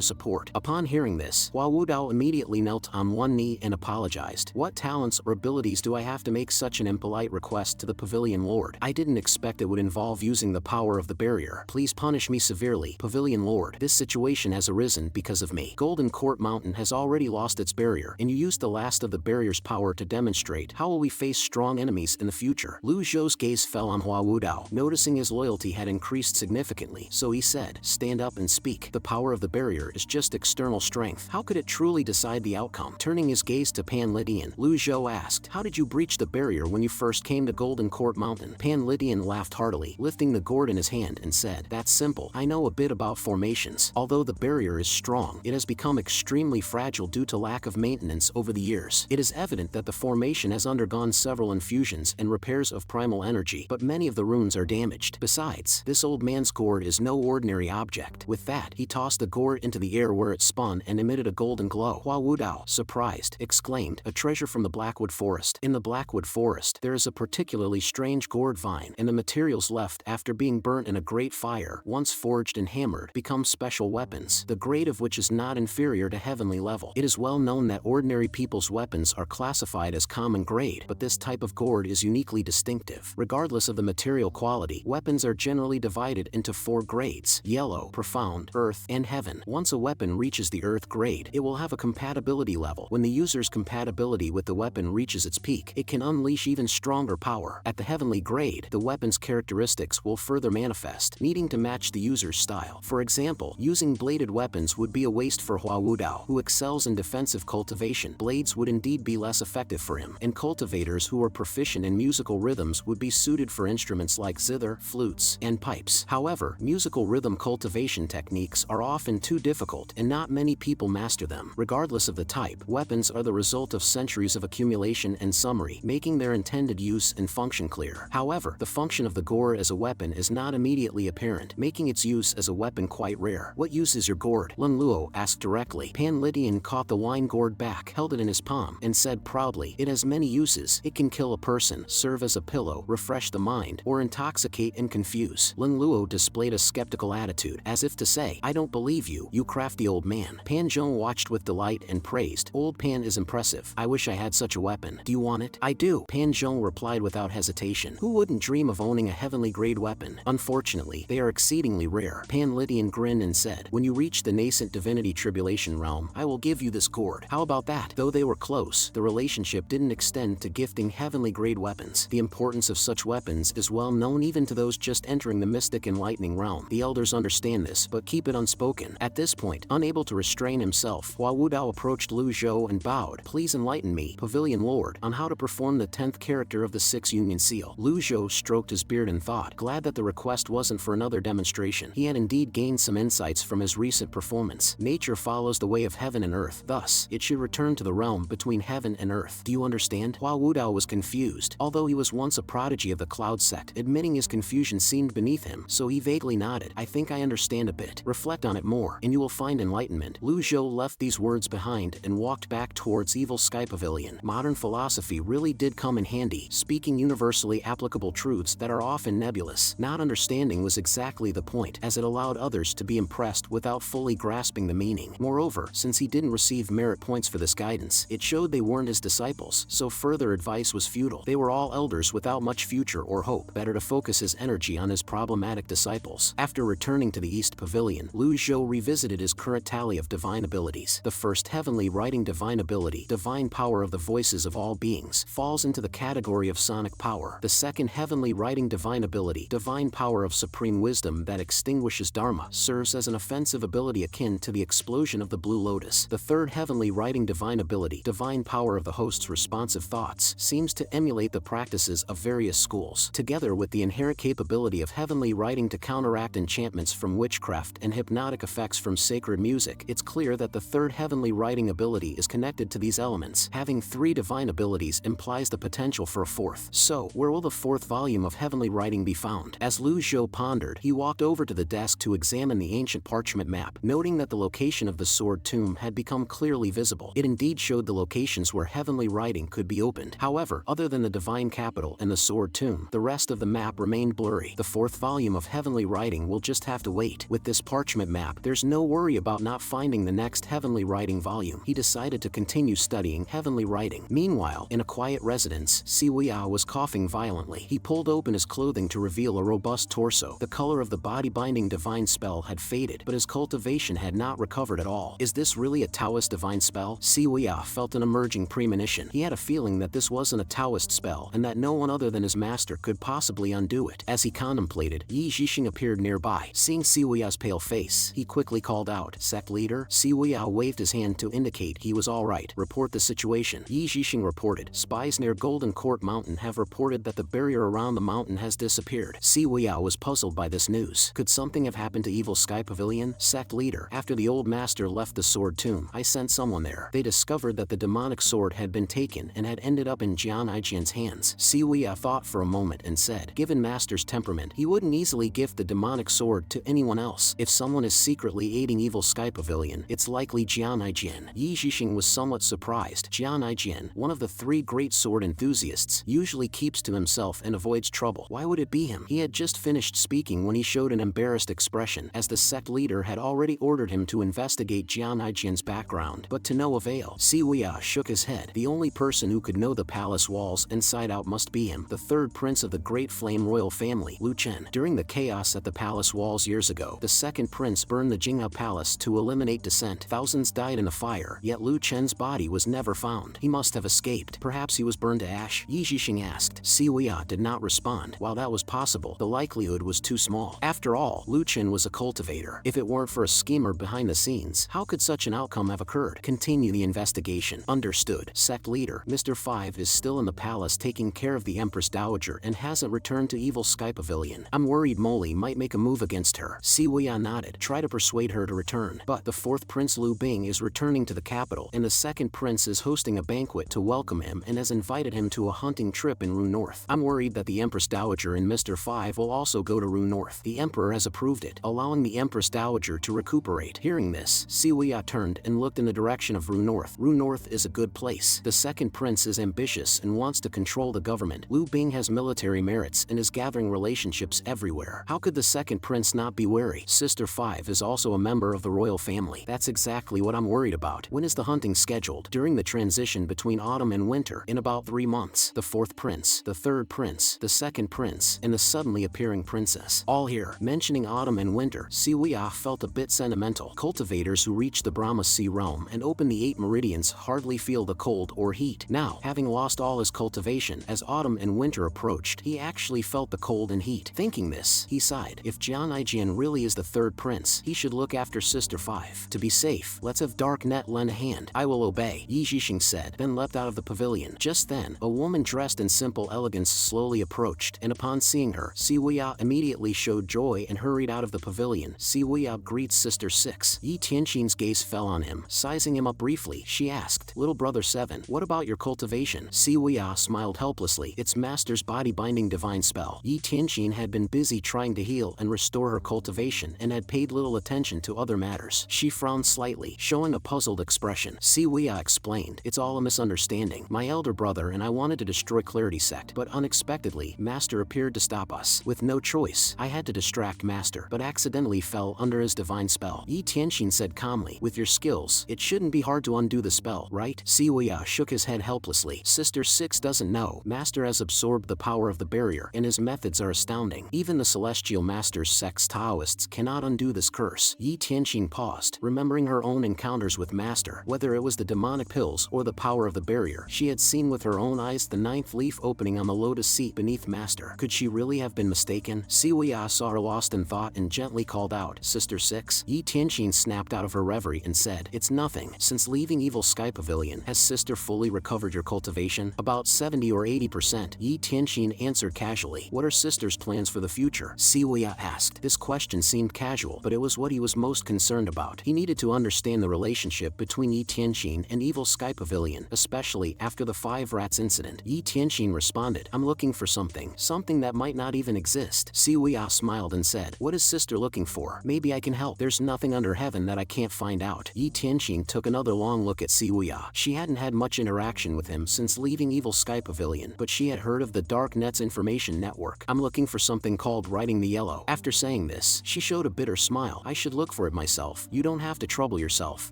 support. Upon hearing this, Hua Wudao immediately knelt on one knee and apologized. What talents or abilities do I have to make such an impolite request to the Pavilion Lord? I didn't expect it would involve using the power of the barrier. Please punish me severely, Pavilion Lord. This situation has arisen because of me. Golden Court Mountain has already lost its barrier, and you used the last of the barrier's power to demonstrate. How will we face strong enemies in the future? Lu Zhou's gaze fell on Hua Wudao, noticing his loyalty had increased significantly, so he said, stand up and speak. The power of the barrier is just external strength. How could it truly decide the outcome? Turning his gaze to Pan Lydian, Lu Zhou asked, how did you breach the barrier when you first came to Golden Court Mountain? Pan Lydian laughed heartily, lifting the gourd in his hand and said, that's simple. I know a bit about formations. Although the barrier is strong, it has become extremely fragile due to lack of maintenance over the years. It is evident that the formation has undergone several infusions and repairs of primal energy, but many of the runes are damaged. Besides, this old man's gourd is no ordinary object. With that, he tossed the gourd into the air where it spun and emitted a golden glow. Hua Wudao, surprised, exclaimed, a treasure from the Blackwood Forest. In the Blackwood Forest, there is a particularly strange gourd vine, and the materials left after being burnt in a great fire, once forged and hammered, become special weapons, the grade of which is not inferior to heavenly level. It is well known that ordinary people's weapons are classified as common grade, but this type of gourd is uniquely distinctive. Regardless of the material quality, weapons are generally divided into 4 grades: yellow, profound, earth, and heaven. Once a weapon reaches the earth grade, it will have a compatibility level. When the user's compatibility with the weapon reaches its peak, it can unleash even stronger power. At the heavenly grade, the weapon's characteristics will further manifest, needing to match the user's style. For example, using bladed weapons would be a waste for Hua Wudao, who excels in defensive cultivation. Blades would indeed be less effective for him, and cultivators who are proficient in musical rhythms would be suited for instruments like zither, flutes, and pipes. However, musical rhythm cultivation techniques are often too difficult, and not many people master them. Regardless of the type, weapons are the result of centuries of accumulation and summary, making their intended use and function clear. However, the function of the gourd as a weapon is not immediately apparent, making its use as a weapon quite rare. What use is your gourd? Lun Luo asked directly. Pan Lydian caught the wine gourd back, held it in his palm, and said proudly, it has many uses. It can kill a person, serve as a pillow, refresh the mind, or intoxicate and confuse. Lun Luo displayed a skeptical attitude, as if to say, I don't believe you, you crafty old man. Pan Zhong watched with delight and praised, old Pan is impressive. I wish I had such a weapon. Do you want it? I do, Pan Zhong replied without hesitation. Who wouldn't dream of owning a heavenly grade weapon? Unfortunately, they are exceedingly rare. Pan Lydian grinned and said, when you reach the nascent divinity tribulation realm, I will give you this gourd. How about that? Though they were close, the relationship didn't extend to gifting heavenly grade weapons. The importance of such weapons is well known even to those just entering the mystic enlightening realm. The elders understand this, but keep it unspoken. At this point, unable to restrain himself, Hua Wudao approached Lu Zhou and bowed. Please enlighten me, Pavilion Lord, on how to perform the 10th character of the 6 Union Seal. Lu Zhou stroked his beard and thought, glad that the request wasn't for another demonstration. He had indeed gained some insights from his recent performance. Nature follows the way of heaven and earth, thus, it should return to the realm between heaven and earth. Do you understand? Hua Wudao was confused, although he was once a prodigy of the Cloud sect. Admitting his confusion seemed beneath him, so he vaguely nodded. I think I understand a bit. Reflect on it more, and you will find enlightenment. Lu Zhou left these words behind and walked back towards Evil Sky Pavilion. Modern philosophy really did come in handy, speaking universally applicable truths that are often nebulous. Not understanding was exactly the point, as it allowed others to be impressed without fully grasping the meaning. Moreover, since he didn't receive merit points for this guidance, it showed they weren't his disciples, so further advice was futile. They were all elders without much future or hope. Better to focus his energy on his problematic disciples. After returning to the East Pavilion, Lu Zhou revisited his current tally of divine abilities. The first heavenly writing divine ability, divine power of the voices of all beings, falls into the category of sonic power. The second heavenly writing divine ability, divine power of supreme wisdom that extinguishes dharma, serves as an offensive ability akin to the explosion of the blue lotus. The third heavenly writing divine ability, divine power of the host's responsive thoughts, seems to emulate the practices of various schools, together with the inherent capability of heavenly writing to counteract enchantments from witchcraft and hypnotic effects from sacred music. It's clear that the third heavenly writing ability is connected to these elements. Having 3 divine abilities implies the potential for a fourth. So, where will the 4th volume of heavenly writing be found? As Lu Zhou pondered, he walked over to the desk to examine the ancient parchment map, noting that the location of the sword tomb had become clear clearly visible. It indeed showed the locations where heavenly writing could be opened. However, other than the divine capital and the sword tomb, the rest of the map remained blurry. The 4th volume of heavenly writing will just have to wait. With this parchment map, there's no worry about not finding the next heavenly writing volume. He decided to continue studying heavenly writing. Meanwhile, in a quiet residence, Siwia was coughing violently. He pulled open his clothing to reveal a robust torso. The color of the body-binding divine spell had faded, but his cultivation had not recovered at all. Is this really a Taoist divine spell? Siwia felt an emerging premonition. He had a feeling that this wasn't a Taoist spell, and that no one other than his master could possibly undo it. As he contemplated, Yi Zhixing appeared nearby. Seeing Siwia's pale face, he quickly called out, "Sect leader?" Siwia waved his hand to indicate he was all right. Report the situation. Yi Zhixing reported. Spies near Golden Court Mountain have reported that the barrier around the mountain has disappeared. Siwia was puzzled by this news. Could something have happened to Evil Sky Pavilion? Sect leader. After the old master left the sword tomb, I sent someone there. They discovered that the demonic sword had been taken and had ended up in Jian Aijian's hands. Siwia thought for a moment and said, given master's temperament, he wouldn't easily gift the demonic sword to anyone else. If someone is secretly aiding Evil Sky Pavilion, it's likely Jian Aijian. Yi Zhixing was somewhat surprised. Jian Aijian, one of the 3 great sword enthusiasts, usually keeps to himself and avoids trouble. Why would it be him? He had just finished speaking when he showed an embarrassed expression, as the sect leader had already ordered him to investigate Jian Aijian's background, but to no avail. Siwia shook his head. The only person who could know the palace walls inside out must be him, the 3rd prince of the Great Flame royal family, Lu Chen. During the chaos at the palace walls years ago, the 2nd prince burned the Jingha palace to eliminate dissent. Thousands died in the fire, yet Lu Chen's body was never found. He must have escaped. Perhaps he was burned to ash? Yi Zhixing asked. Siwia did not respond. While that was possible, the likelihood was too small. After all, Lu Chen was a cultivator. If it weren't for a schemer behind the scenes, how could such an outcome have occurred? Continue the investigation. Understood. Sect leader. Mr. 5 is still in the palace taking care of the Empress Dowager and hasn't returned to Evil Sky Pavilion. I'm worried Molly might make a move against her. Siwia nodded. Try to persuade her to return. But the 4th Prince Lu Bing is returning to the capital, and the 2nd Prince is hosting a banquet to welcome him and has invited him to a hunting trip in Rue North. I'm worried that the Empress Dowager and Mr. 5 will also go to Rue North. The Emperor has approved it, allowing the Empress Dowager to recuperate. Hearing this, Siwia turned and looked in the direction of Rue North. Rue North is a good place. The 2nd Prince is ambitious and wants to control the government. Lu Bing has military merits and is gathering relationships everywhere. How could the 2nd Prince not be wary? Sister 5 is also a member of the royal family. That's exactly what I'm worried about. When is the hunting scheduled? During the transition between autumn and winter, in about 3 months. The 4th Prince, the 3rd Prince, the 2nd Prince, and the suddenly appearing princess. All here. Mentioning autumn and winter, Siwia felt a bit sentimental. Cultivators who reach the Brahma Sea realm and open the 8 meridians hardly feel the cold or heat. Now, having lost all his cultivation, as autumn and winter approached, he actually felt the cold and heat. Thinking this, he sighed. If Jian Aijian really is the 3rd Prince, he should look after Sister 5. To be safe, let's have Dark Net lend a hand. I will obey, Yi Zhixing said, then leapt out of the pavilion. Just then, a woman dressed in simple elegance slowly approached, and upon seeing her, Siwia immediately showed joy and hurried out of the pavilion. Siwia greets Sister 6. Yi Tianxin's gaze fell on him. Sizing him up briefly, she asked, Little brother 7, what about your cultivation? Siwia smiled helplessly. It's master's body-binding divine spell. Yi Tianxin had been busy trying to heal and restore her cultivation and had paid little attention to other matters. She frowned slightly, showing a puzzled expression. Siwia explained, it's all a misunderstanding. My elder brother and I wanted to destroy Clarity Sect, but unexpectedly, Master appeared to stop us. With no choice, I had to distract Master, but accidentally fell under his divine spell. Yi Tianxin said calmly, with your skills, it shouldn't be hard to undo the spell, right? Siwia shook his head helplessly. Sister 6 doesn't know. Master has absorbed the power of the barrier, and his methods are astounding. Even the Celestial Master's sect's Taoists cannot undo this curse. Yi Tianxin paused, remembering her own encounters with Master. Whether it was the demonic pills or the power of the barrier, she had seen with her own eyes the 9th leaf opening on the lotus seat beneath Master. Could she really have been mistaken? Siwia saw her lost in thought and gently called out, Sister 6. Yi Tianxin snapped out of her reverie and said, it's nothing. Since leaving Evil Sky Pavilion, has Sister fully recovered your cultivation? About 70 or 80%. Yi Tianxin answered casually. What are Sister's plans for the future? Siwia asked. This question seemed casual, but it was what he was most concerned about. He needed to understand the relationship between Yi Tianxin and Evil Sky Pavilion, especially after the 5 rats incident. Yi Tianxin responded, I'm looking for something that might not even exist. Siwia smiled and said, what is Sister looking for? Maybe I can help. There's nothing under heaven that I can't find out. Yi Tianxin Tianxin took another long look at Siwuya. She hadn't had much interaction with him since leaving Evil Sky Pavilion, but she had heard of the Dark Net's information network. I'm looking for something called Writing the Yellow. After saying this, she showed a bitter smile. I should look for it myself. You don't have to trouble yourself.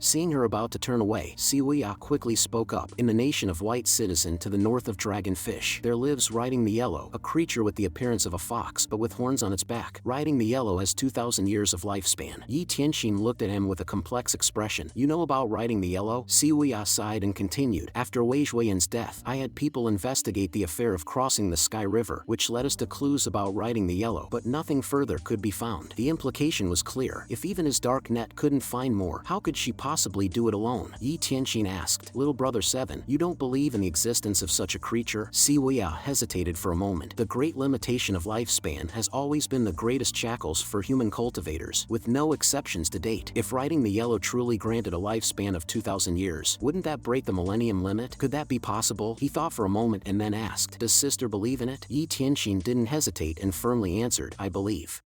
Seeing her about to turn away, Siwuya quickly spoke up. In the nation of White Citizen to the north of Dragonfish, there lives Writing the Yellow, a creature with the appearance of a fox but with horns on its back. Writing the Yellow has 2,000 years of lifespan. Yi Tianxin looked at him with a complex expression. You know about Writing the Yellow? Siwuya sighed and continued. After Wei Zhuoyan's death, I had people investigate the affair of crossing the Sky River, which led us to clues about Writing the Yellow, but nothing further could be found. The implication was clear. If even his dark net couldn't find more, how could she possibly do it alone? Yi Tianxin asked. Little brother 7, you don't believe in the existence of such a creature? Siwuya hesitated for a moment. The great limitation of lifespan has always been the greatest shackles for human cultivators, with no exceptions to date. If Writing the Yellow truly granted a lifespan of 2,000 years, wouldn't that break the millennium limit? Could that be possible? He thought for a moment and then asked, does sister believe in it? Yi Tianxin didn't hesitate and firmly answered, I believe.